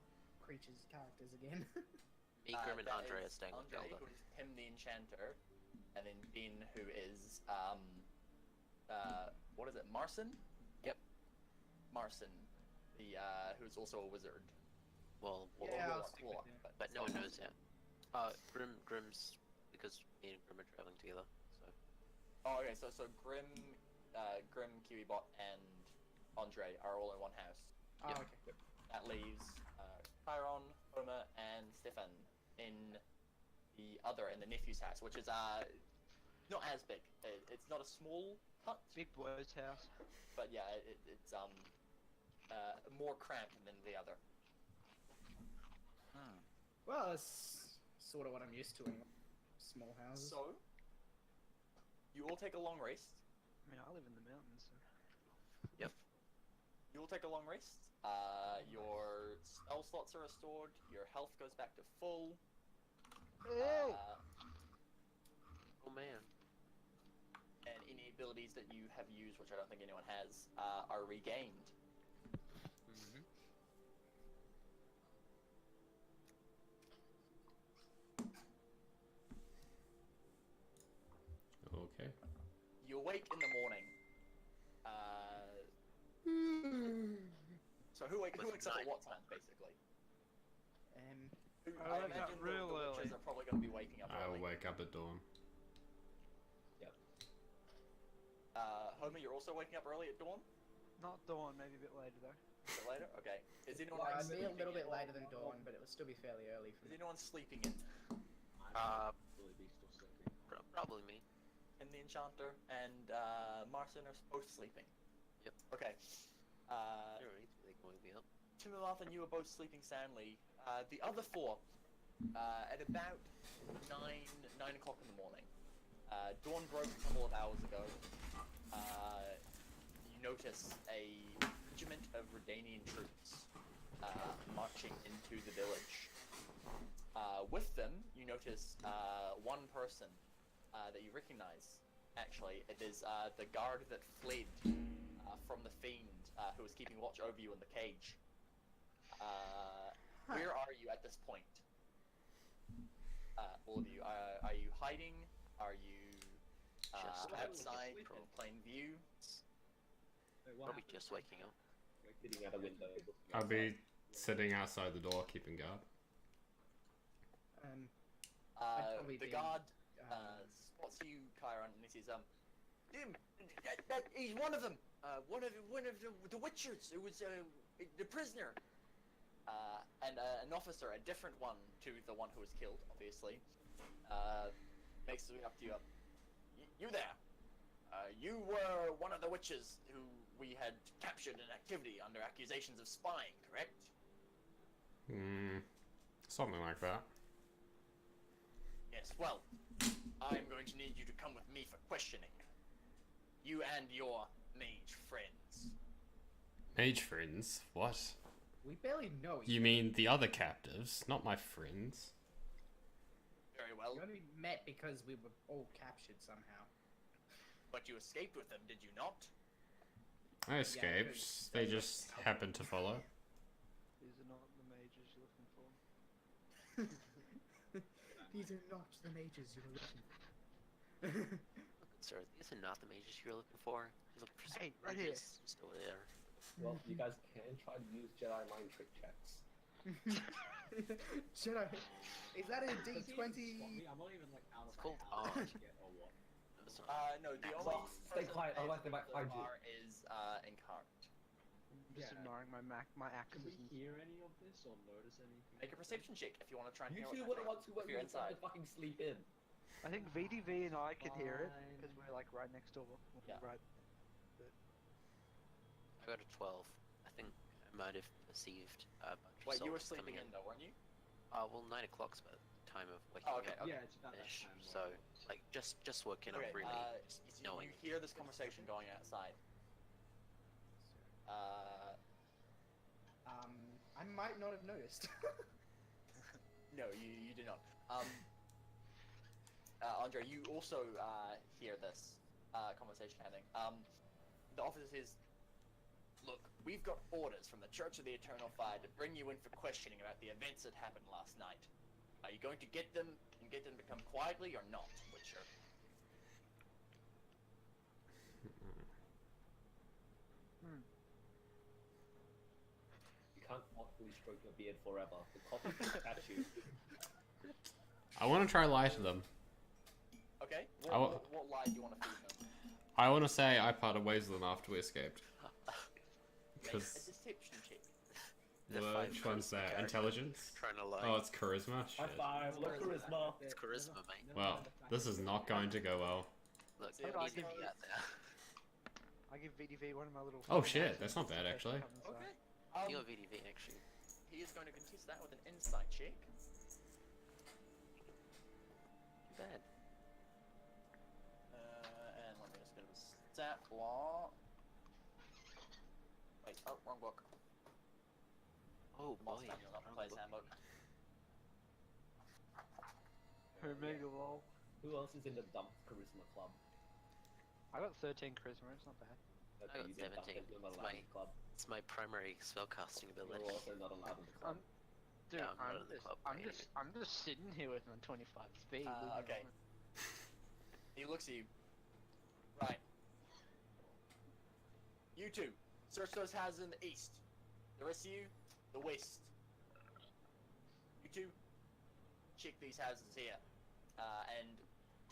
creatures' characters again?
Me, Grim, and
that
Andre are
is
staying with the
Andre,
elder.
who is Tim the Enchanter, and then Ben, who is what is it, Marson?
Yep.
Marson, the who is also a wizard.
Well,
Yeah, I'll stick with
warlock,
him.
but no one knows yet. Grim's because me and Grim are traveling together. So
Oh, okay. So Grim, Kiwibot, and Andre are all in one house.
Oh,
Yep.
okay.
That leaves Chiron, Homer, and Stefan in the nephew's house, which is not as big. It's not a small hut,
Big boy's house.
but yeah, it's more cramped than the other.
Well, it's sort of what I'm used to anyway. Small houses.
So you all take a long rest.
I mean, I live in the mountains. So.
You will take a long rest. Your spell slots are restored. Your health goes back to full.
Oh!
oh man,
And any abilities that you have used, which I don't think anyone has, are regained.
mm-hmm.
Okay.
You awake in the morning. So who wakes up at what time, basically?
I
I
wake up
imagine
real
the witches
early.
are probably going to be waking up
I'll
early.
wake up at dawn.
Homer, you're also waking up early at dawn?
Not dawn, maybe a bit later though.
A bit later? Okay. Is anyone
Well,
like
I'd be a
sleeping
little bit
in?
later than dawn, but it would still be fairly early for
Is
me.
anyone sleeping in?
Uh,
Probably be still sleeping.
probably me.
And the Enchanter and Marcin are both sleeping.
Yep.
Okay.
Alright, they can wake me up.
Timoth and you are both sleeping soundly. The other 4, at about 9 o'clock in the morning, Dawn broke a couple of hours ago. You notice a regiment of Redanian troops marching into the village. With them, you notice one person that you recognize. Actually, it is the guard that fled from the fiend who was keeping watch over you in the cage. Where are you at this point? All of you. Are you hiding? Are you
Just
outside
waking up.
in plain view?
Wait, what
Probably
happened?
just waking up.
Like sitting at a window. looking
I'll be
outside.
sitting outside the door, keeping guard.
I'd probably
The
be,
guard
um,
spots you, Chiron, and he says, him, he's one of them. One of the Witchers. It was the prisoner. And an officer, a different one to the one who was killed, obviously, makes his way up to you. You there? You were one of the witches who we had captured in activity under accusations of spying, correct?
Something like that.
Yes, well, I'm going to need you to come with me for questioning. You and your mage friends.
Mage friends? What?
we barely know
You mean the other captives, not my friends?
Very well,
We only met because we were all captured somehow.
but you escaped with them, did you not?
I escaped. They just happened to follow.
These are not the mages you're looking for.
These are not the mages you were looking for.
Sir, these are not the mages you're looking for. Look for some
Hey, right here.
mages just over there.
Well, you guys can try to use Jedi mind trick checks.
Jedi. Is that a
Does he even spot me?
D20?
I'm not even like out of
It's
my
called
house
art.
yet, or what?
It's not-
No, the
Nah,
only
well, stay
person
quiet,
that
otherwise they might
so
find you.
far is Incarnate.
I'm just
Yeah.
ignoring my my
Can we
axes.
hear any of this or notice anything?
Make a perception check if you want to try and
You
hear
two
what's
were the ones who went
if you're
to try
inside.
to fucking sleep in.
I think VDV and I could hear it
Fine.
because we're like right next door.
Yeah.
Right.
I got a 12. I think I might have perceived a bunch of
Wait, you were
souls
sleeping
coming
in though, weren't you?
Well, 9 o'clock's about the time of waking
Oh, okay,
up.
okay.
Yeah, it's about that
Ish.
time.
So, like, just woken
Okay,
up really. Just
you
knowing.
hear this conversation going outside.
I might not have noticed.
No, you do not. Andre, you also hear this conversation happening. The officer says, "Look, we've got orders from the Church of the Eternal Fire to bring you in for questioning about the events that happened last night. Are you going to get them and get them to come quietly or not, Witcher?"
You can't awkwardly stroke your beard forever. The copy will catch you.
I want to try lie to them.
Okay.
I wa-
What lie do you want to feed them?
I want to say I parted ways with them after we escaped.
Make a
'Cause-
deception check.
The five
Which one's
charisma
that?
character.
Intelligence?
Trying to lie.
Oh, it's charisma?
High
Shit.
five, look charisma.
It's charisma, mate.
Well, this is not going to go well.
Look,
Yeah,
he's
I
gonna be out there.
I give VDV one of my little.
Oh,
flying
shit,
axes
that's not
just in
bad,
case they
actually.
come inside.
Okay.
You got VDV actually.
He is going to contest that with an insight check.
Too bad.
And let me just get a stat block. Wait, oh, wrong book.
Oh
Lost
boy.
that, not the
wrong
player's
book.
handbook.
Omega lol.
Who else is in the dump charisma club?
I got 13 charisma. It's not bad.
Okay,
got
you didn't dump
17.
it, you're not
It's
allowed
my-
in the club.
It's my primary spellcasting
You're
ability.
also not allowed in the club.
Dude,
No, I'm not
I'm
in the
just,
club by
I'm
any
just, I'm just sitting here with my 25 speed. leave me
Okay.
alone.
He looks at you. Right. You two, search those houses in the east. The rest of you, the west. You two, check these houses here. And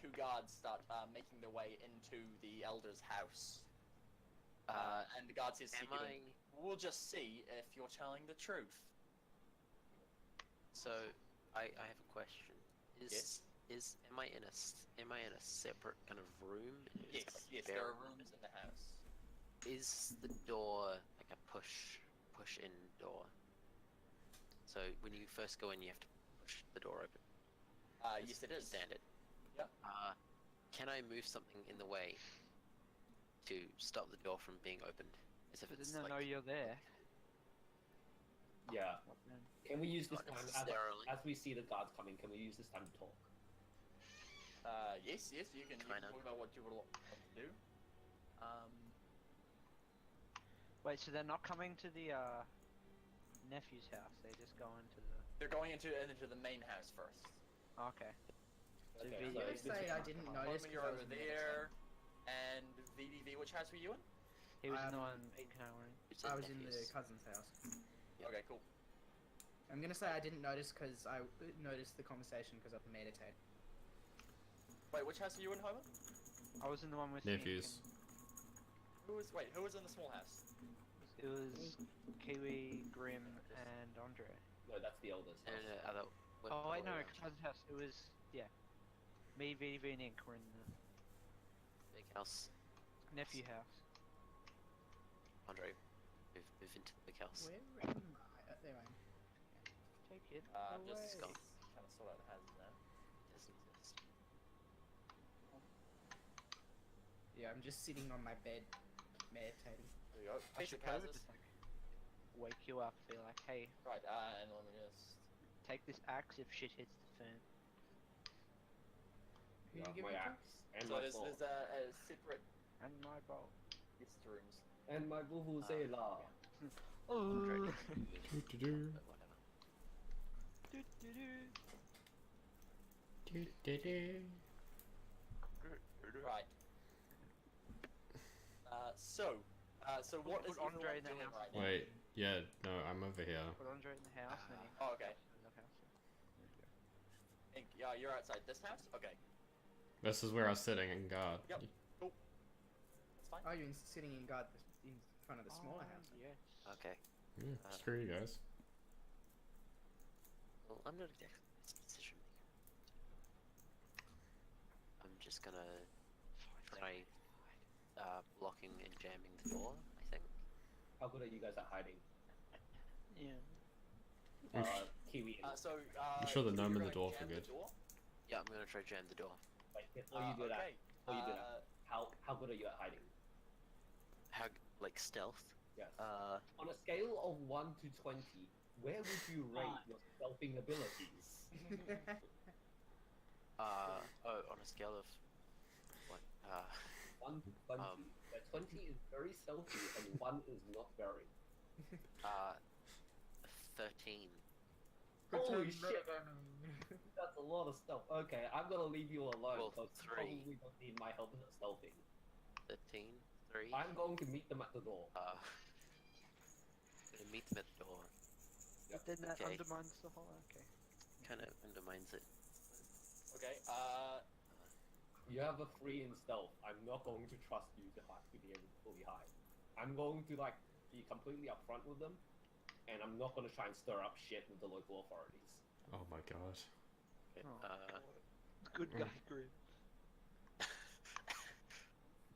two guards start making their way into the elder's house. And the guard says to
Am
you,
I?
"We'll just see if you're telling the truth."
So, I have a question.
Yes.
Am I in a separate kind of room? Is
Yes,
it like
yes,
bare
there are
room?
rooms in the house.
Is the door like a push in door? So when you first go in, you have to push the door open.
Yes, it is.
Stand it.
Yep.
can I move something in the way to stop the door from being opened? As if
But
it's
then they'll
like,
know you're there.
Yeah.
What then?
Can we use this
Not
time
necessarily.
as we see the guards coming? Can we use this time to talk?
Yes, you can
Kinda.
talk about what you would want to do.
Wait, so they're not coming to the nephew's house? They're just going to the.
They're going into the main house first.
Okay. So
Okay,
video
so
I
is
this
say
is
I
not
didn't
the
notice
Homer,
because
you're
I
over
was
there, and VDV, which house were you in?
He was in the
Um,
one encountering.
it's
I was in the
nephews.
cousin's house.
Yep.
Okay, cool.
I'm gonna say I didn't notice because I noticed the conversation because I was meditating.
Wait, which house were you in, Homer?
I was in the one with
Nephews.
Who was in the small house?
It was Kiwi, Grim, and Andre.
No, that's the elders.
No, no, other.
Oh wait, no,
around.
cousin's house. It was me, VDV, and Ink were in the
Big house.
nephew house.
Andre, move into the big house.
Where am I? There I am.
Take it.
Just
away.
kind of sort out the houses now.
Doesn't exist.
Yeah, I'm just sitting on my bed, meditating.
There you go.
I
Basic
suppose
houses.
just like wake you up, be like, hey,
Right, and let me just.
take this axe if shit hits the fan.
Who
Yeah,
you give
my
it to?
axe and
So
my
there's
sword
a separate
And my bowl.
guest rooms.
and my vuvuzela.
Oh.
Do-do-do.
But whatever.
Do-do-do.
Right. So what
Put
is
Andre
everyone
in the
doing
house.
right now?
Wait, yeah, no, I'm over here.
Put Andre in the house, and then he
Oh, okay.
in the house. There you go.
Yeah, you're outside this house. Okay,
This is where I was sitting in guard.
Yep. that's fine.
Oh, you're sitting in guard in front of the smaller
Oh,
house.
Yes.
Okay.
Yeah, screw you guys.
Well, I'm not exactly the decision maker. I'm just gonna try blocking and jamming the door, I think.
How good are you guys at hiding?
Yeah.
Kiwi.
I'm sure the
so
gnome
you're
and the
gonna
dwarf
jam
are good.
the door?
Yeah, I'm gonna try jam the door.
Like before you do that,
Okay.
before you do that, how good are you at hiding?
How, like stealth?
Yes.
Uh,
On a scale of 1 to 20, where would you rate your stealthing abilities?
on a scale of what?
1 to 20. Where 20 is very stealthy and 1 is not very.
13.
Holy shit! That's a lot of stealth. Okay, I'm gonna leave you alone
Well,
because you
3.
probably don't need my help in the stealthing.
13, 3.
I'm going to meet them at the door.
Gonna meet them at the door.
But then that
Okay.
undermines the whole. Okay.
Kind of undermines it.
Okay.
You have a 3 in stealth. I'm not going to trust you to be able to fully hide. I'm going to like be completely upfront with them, and I'm not going to try and stir up shit with the local authorities.
Oh my god.
Okay.
Oh. Good guy, Grim.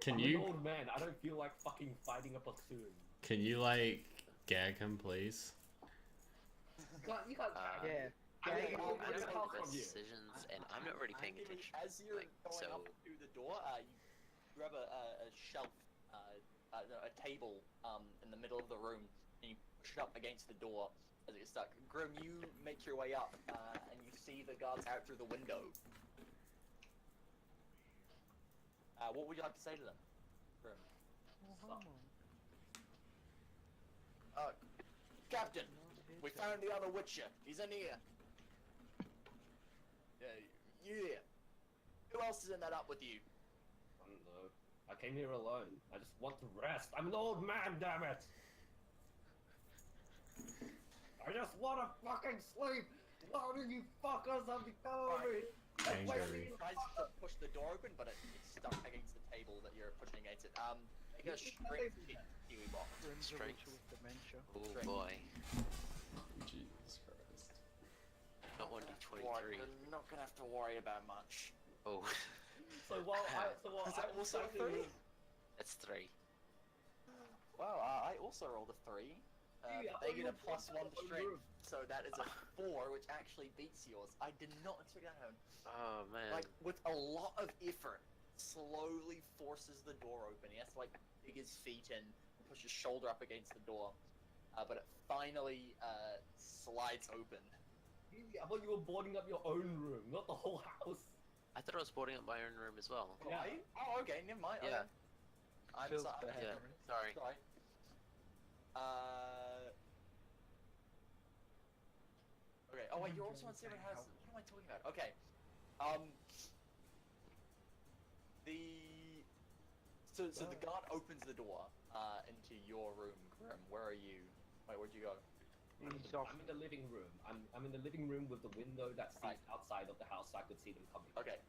Can
I'm
you
an old man. I don't feel like fucking fighting a platoon.
like gag him, please?
You can't.
Yeah.
I
Yeah,
mean,
yeah,
I'll
I
get
don't
a help
make the
from you.
decisions, and I'm not really paying
giving-
attention.
As you're
like,
going
so-
up to the door, you grab a shelf, a table in the middle of the room, and you push it up against the door as it gets stuck. Grim, you make your way up, and you see the guards out through the window. What would you like to say to them, Grim? Captain, we found the other Witcher. He's in here. You there? Who else is in that up with you?
I don't know. I came here alone. I just want to rest. I'm an old man, damn it! I just want to fucking sleep. Why do you fuckers have to go over it?
Angry.
He tries to push the door open, but it's stuck against the table that you're pushing against it. Make a strength check, Kiwi box.
Grim's a
Strength.
witcher with dementia.
Oh
Strength.
boy.
Jesus Christ.
Not
You're
1d23.
not gonna have to worry about much.
Oh,
So while
Is that
I'm
also a
fighting
3?
it's 3.
Well, I also rolled a 3.
Yeah,
They
I
get a
rolled
+1
one
to
on
strength,
room.
so that is a 4, which actually beats yours. I did not expect that to happen.
Oh man.
Like, with a lot of effort, slowly forces the door open. He has to like dig his feet in and push his shoulder up against the door. But it finally slides open.
I thought you were boarding up your own room, not the whole house.
I thought I was boarding up my own room as well.
Oh, are you? Oh, okay, never mind.
Yeah.
Okay. I'm
Feels
sorry.
bad.
Yeah, sorry.
Sorry. Okay. Oh wait, you're also on Seven Houses. What am I talking about? Okay. So the guard opens the door into your room, Grim. Where are you? Wait, where'd you go?
He's off.
I'm in the living room. I'm in the living room with the window that sees
Right.
outside of the house, so I could see them coming.
Okay.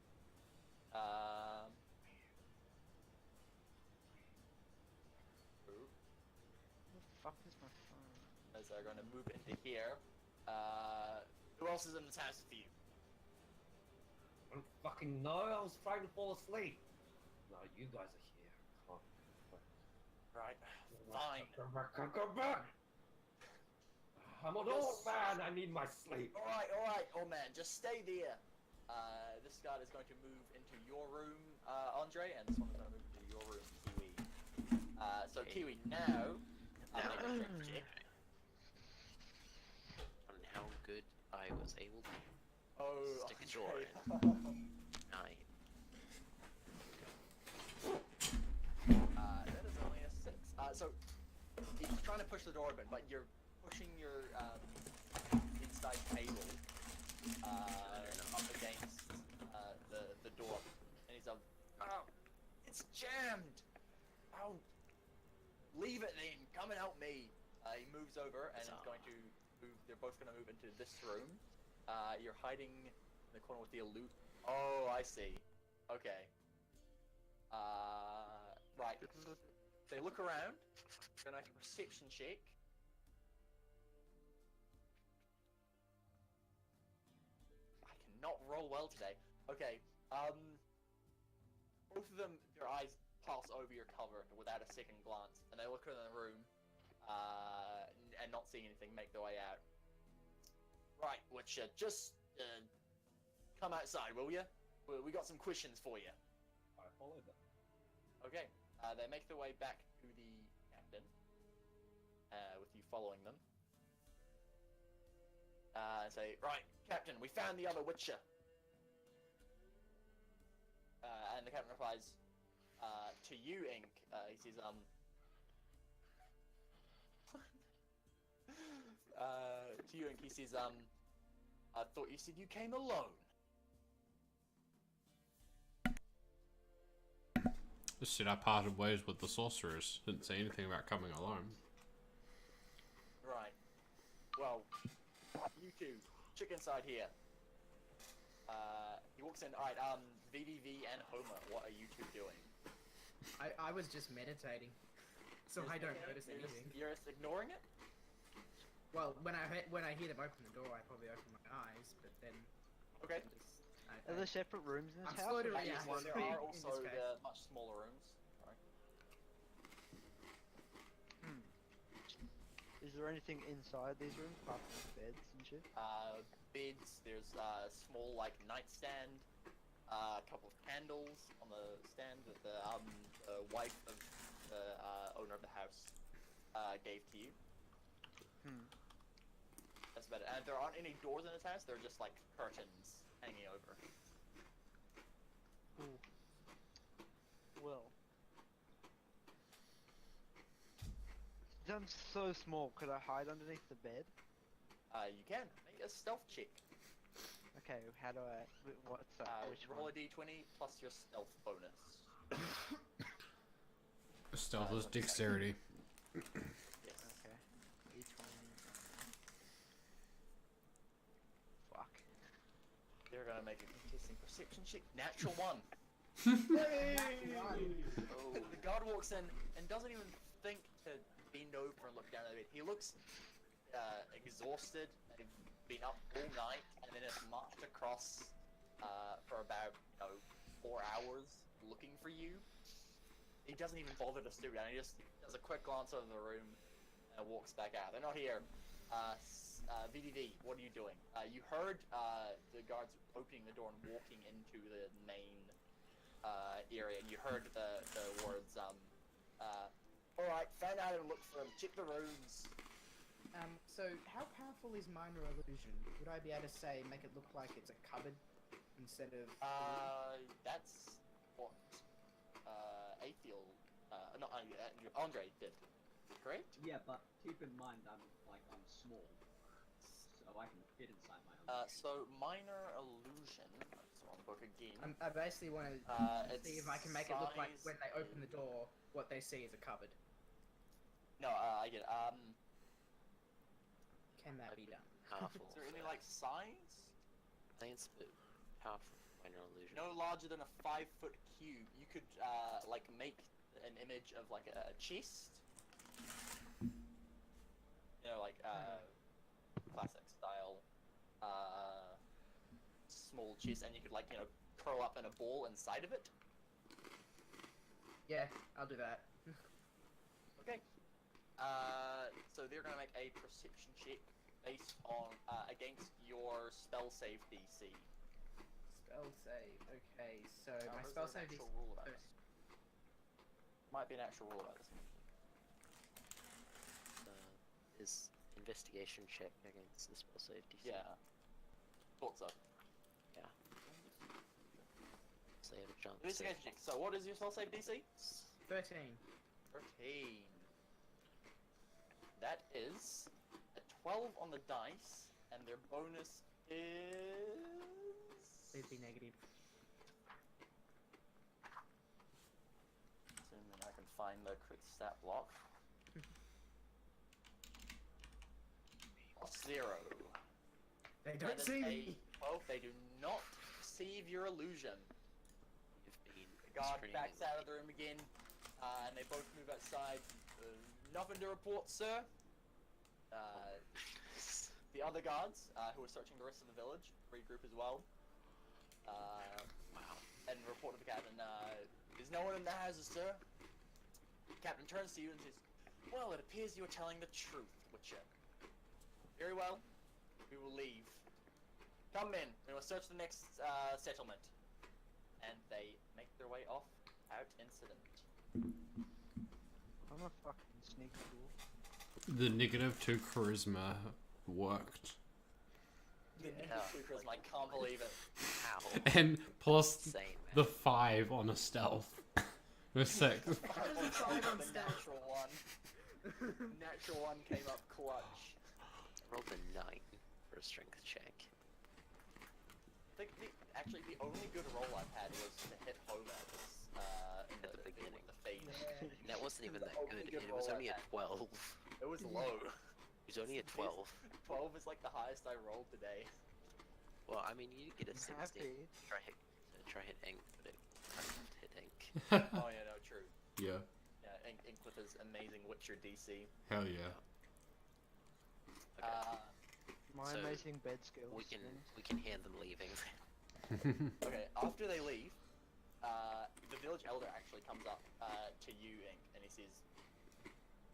Where the fuck is my phone?
As they're going to move into here. Who else is in this house with you?
I don't fucking know. I was trying to fall asleep. No, you guys are here. Come on.
Right. Fine.
Come back. Come back. I'm an old man. I need my sleep.
All right, old man. Just stay there. This guard is going to move into your room, Andre, and this one is going to move into your room, Kiwi. So Kiwi, now, make a strength check.
On how good I was able to
Oh,
stick a door
Andre.
in. Nine.
That is only a 6. So he's trying to push the door open, but you're pushing your inside table up against the door, and he's oh, it's jammed. Oh, leave it then. Come and help me. He moves over and is going to move. They're both going to move into this room. You're hiding in the corner with the loot. Oh, I see. Okay. Right. They look around. Gonna make a perception check. I cannot roll well today. Okay. Both of them, their eyes pass over your cover without a second glance, and they look around the room, and not seeing anything, make their way out. Right, which just come outside, will you? We got some questions for you.
I followed them.
Okay. They make their way back to the captain, with you following them. And say, right, Captain, we found the other Witcher. And the captain replies, to you, Ink. He says, to you, Ink. He says, I thought you said you came alone.
Just said I parted ways with the sorceress. Didn't say anything about coming alone.
Right. Well, you two, check inside here. He walks in. Alright, VVV and Homer, what are you two doing?
I was just meditating, so I don't notice
You're
anything.
You're just ignoring it?
Well, when I hear them open the door, I probably open my eyes, but then
Okay.
Are there separate rooms in this
I'm
house?
slow to
or is it
react.
one
There
big-
are
in
also
this case.
the much smaller rooms. Sorry.
Is there anything inside these rooms apart from beds and shit?
Beds, there's a small, like, nightstand, a couple of candles on the stand that the wife of the owner of the house gave to you. That's about it. And there aren't any doors in this house, they're just, like, curtains hanging over.
Ooh. Well. I'm so small, could I hide underneath the bed?
You can. Make a stealth check.
Okay, how do I... What's that? Which
Roll
one?
a d20 plus your stealth bonus.
Stealth is dexterity.
Yes.
Okay. D20. Fuck.
They're gonna make a contesting perception check. Natural 1.
Oh.
The guard walks in and doesn't even think to bend over and look down at the bed. He looks exhausted. They've been up all night and then have marched across for about 4 hours looking for you. He doesn't even bother to stoop down. He just does a quick glance over the room and walks back out. They're not here. VDD, what are you doing? You heard the guards opening the door and walking into the main area, and you heard the words, alright, fan out and look for him, check the runes.
So how powerful is minor illusion? Would I be able to say make it look like it's a cupboard instead of?
That's what, Athiel, not Andre did, correct?
Yeah, but keep in mind I'm small, so I can fit inside my own.
So minor illusion, that's the wrong book again.
I basically want to see if I can make it look like when they open the door, what they see is a cupboard.
No, I get it.
Can that be done?
Powerful.
Is there any, like, signs?
Science, but powerful minor illusion.
No larger than a 5-foot cube. You could, like, make an image of, like, a chest. You know, like, classic style, small chest, and you could, like, you know, curl up in a ball inside of it.
Yeah, I'll do that.
Okay. So they're gonna make a perception check based on, against your spell save DC.
Spell save. Okay, so
Now,
my
is
spell
there an
save
actual
is
rule about this? Might be an actual rule about this.
His investigation check against the spell save DC.
Yeah. Thought so.
So you have a chance.
Investigation check. So what is your spell save DC?
13.
13. That is a 12 on the dice, and their bonus is...
Please be negative.
And then I can find the correct stat block. +0.
They
That
don't
is
see
a
me.
12. They do not perceive your illusion.
You've been
The guard
screaming.
backs out of the room again, and they both move outside. Nothing to report, sir. The other guards, who are searching the rest of the village, regroup as well.
Wow.
And report to the captain, there's no one in the houses, sir. The captain turns to you and says, well, it appears you are telling the truth, Witcher. Very well. We will leave. Come in. We will search the next settlement. And they make their way off without incident.
I'm a fucking sneaky fool.
The -2 charisma worked.
Charisma, I can't believe it.
How?
And plus
Insane, man.
the 5 on a stealth. The 6.
The natural one. Natural one came up clutch.
I rolled a 9 for a strength check.
I think actually the only good roll I've had was to hit home in
At the beginning.
with the fade.
And that wasn't even that
Only
good.
good
It was
roll
only a
I've
12.
It was low.
It was only a 12.
12 is like the highest I rolled today.
Well, I mean, you get a
I'm
16.
happy.
Try hit ink, but it I can't hit ink.
Oh yeah, no, true.
Yeah.
Yeah, Ink with his amazing Witcher DC.
Hell yeah.
Okay.
My
So,
amazing bed skills.
we can hear them leaving.
Okay, after they leave, the village elder actually comes up to you, Ink, and he says,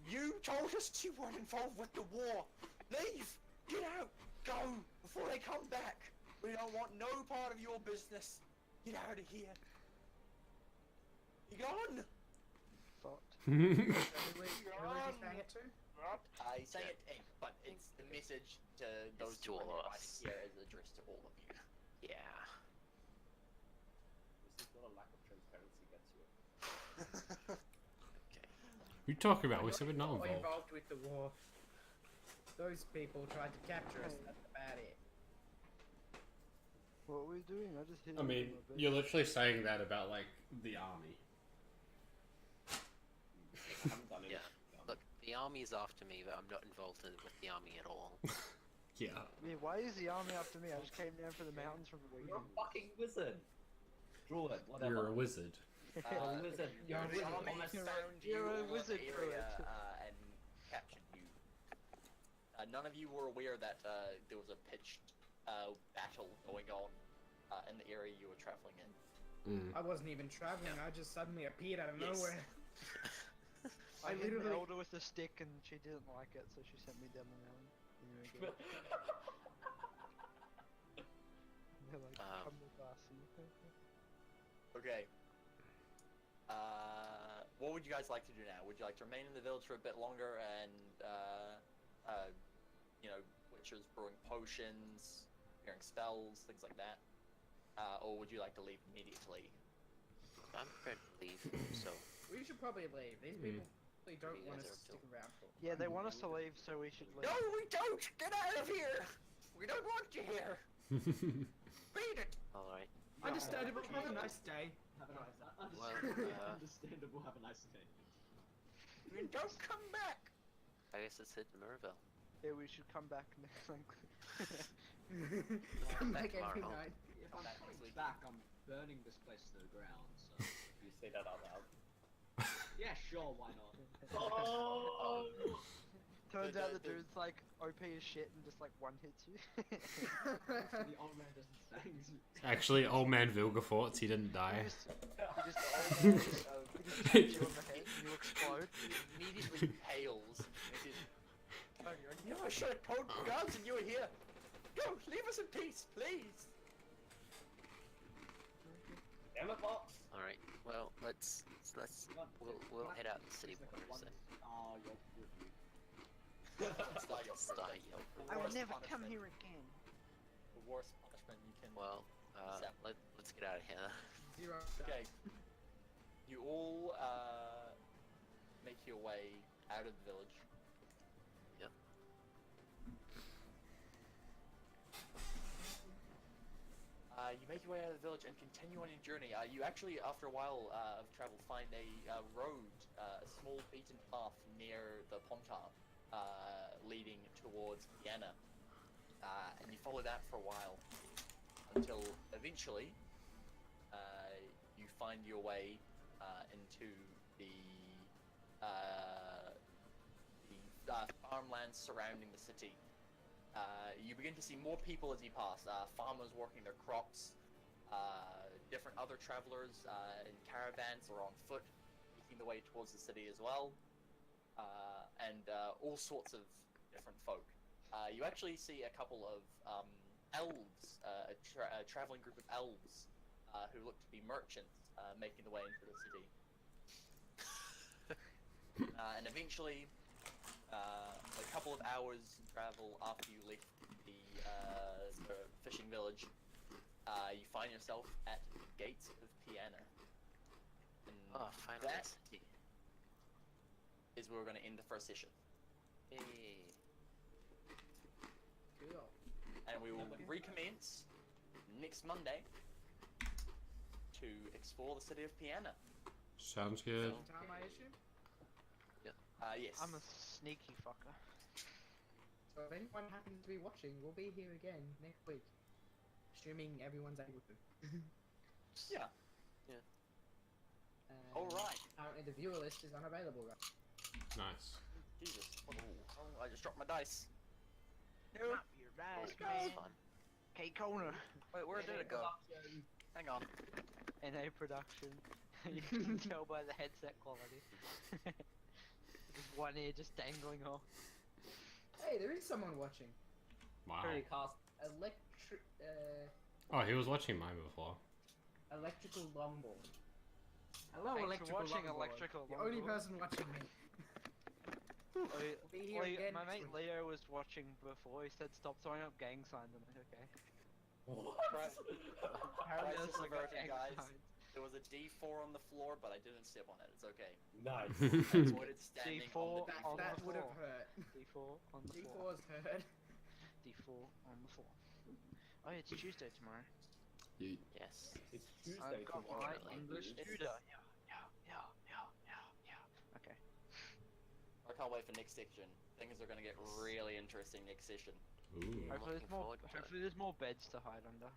you told us you weren't involved with the war! Leave! Get out! Go! Before they come back! We don't want no part of your business! Get out of here! You gone?
Fucked.
Who is he saying it to?
I say it Ink, but it's the message to those
to
who are
all of
invited
us.
here is addressed to all of you.
Yeah.
This is what a lack of transparency gets you.
Okay.
We talk about we said we're not
Not
involved.
involved with the war. Those people tried to capture us. That's about it.
What were we doing? I just hit
I
him
mean,
with my bed.
you're literally saying that about like the army.
I haven't done
Yeah.
anything.
Look, the army's after me, but I'm not involved with the army at all.
Yeah.
I mean, why is the army after me? I just came down for the mountains from the
You're a
weekend.
fucking wizard. Druid, whatever.
You're a wizard.
You're a wizard. You're a
The
wizard.
army
Honest.
found
You're
you
a
all over
wizard,
the area
Druid.
and captured you. None of you were aware that there was a pitched battle going on in the area you were traveling in.
I wasn't even traveling. I just suddenly appeared out of
Yes.
nowhere.
I hit
literally-
the elder with a stick and she didn't like it, so she sent me down the mountain. Anyway, go. They're like,
Um,
come with us. And
Okay, what would you guys like to do now? Would you like to remain in the village for a bit longer and, you know, witchers brewing potions, hearing spells, things like that? Or would you like to leave immediately?
I'm prepared to leave, so
We should probably leave. These people they don't
You
want
guys
us to
are
stick around for.
Yeah, they want us to leave, so we should leave.
No, we don't! Get out of here! We don't want you here! Beat it!
alright.
Understandable. Have a nice day.
Have a nice day.
Well,
Understandable. Have a nice day.
And don't come back!
I guess let's hit Mirabelle.
Yeah, we should come back next time.
Come back
tomorrow.
every night.
If I'm
Back
coming
next week.
back, I'm burning this place to the ground. So
You say that out loud.
yeah, sure, why not?
Oh!
Turns
The-
out the
the-
dude's like OP as shit and just like one hits you.
The old man doesn't say.
Actually, old man Vilgefortz, he didn't die.
He just punches you on the head and you explode.
Immediately pales. It is, oh, you know, I should have told the guards and you were here. Go, leave us in peace, please.
Damn it, Fox!
Alright, well, let's we'll head out the city borders then.
Oh, you're with you.
It's like a
Stay, yo.
I will
worst
never come
punishment-
here again.
The worst punishment you can.
Well, let's get out of here.
Zero.
Okay. You all make your way out of the village.
Yep.
You make your way out of the village and continue on your journey. You actually, after a while of travel, find a road, a small beaten path near the Pontar, leading towards Vienna. And you follow that for a while until eventually you find your way into the farmlands surrounding the city. You begin to see more people as you pass, farmers working their crops, different other travelers in caravans or on foot, making the way towards the city as well, and all sorts of different folk. You actually see a couple of elves, a traveling group of elves who look to be merchants making the way into the city. And eventually, a couple of hours travel after you leave the fishing village, you find yourself at the gates of Piana. And
Oh, finally,
that
city.
is where we're going to end the first session.
Hey.
Cool.
And we will recommence next Monday to explore the city of Piana.
Sounds good.
Time I assume.
Yes.
I'm a sneaky fucker.
So if anyone happens to be watching, we'll be here again next week, assuming everyone's able to.
Yeah. All right.
Apparently the viewer list is unavailable right.
Nice.
Jesus. Oh, I just dropped my dice.
Nope, you're right,
That
man.
was fun.
K Kona.
Wait, where did it go? Hang on.
NA production. You can tell by the headset quality. Just one ear just dangling off.
Hey, there is someone watching.
Wow.
Very cast.
Oh, he was watching mine before.
Electrical longboard. Hello,
Thanks for
electrical
watching
longboard.
Electrical
The only
Longboard.
person watching me.
Leo-
Be here again
my
next
mate
week.
Leo was watching before. He said stop throwing up gang signs. I'm like, okay. Apparently
Crisis
there's like a
averted,
gang
guys.
sign.
There was a D4 on the floor, but I didn't step on it. It's okay.
Nice.
I avoided standing
D4
on the
on
That
the
would have
floor.
hurt.
D4 on the floor.
D4's hurt.
D4 on the floor. Oh, yeah, it's Tuesday tomorrow.
Yes.
It's Tuesday
I've got
tomorrow.
my English
dude.
tutor. Yeah. Okay.
I can't wait for next section. Things are going to get really interesting next session.
Ooh.
I'm
Hopefully
looking forward to it.
hopefully there's more beds to hide under.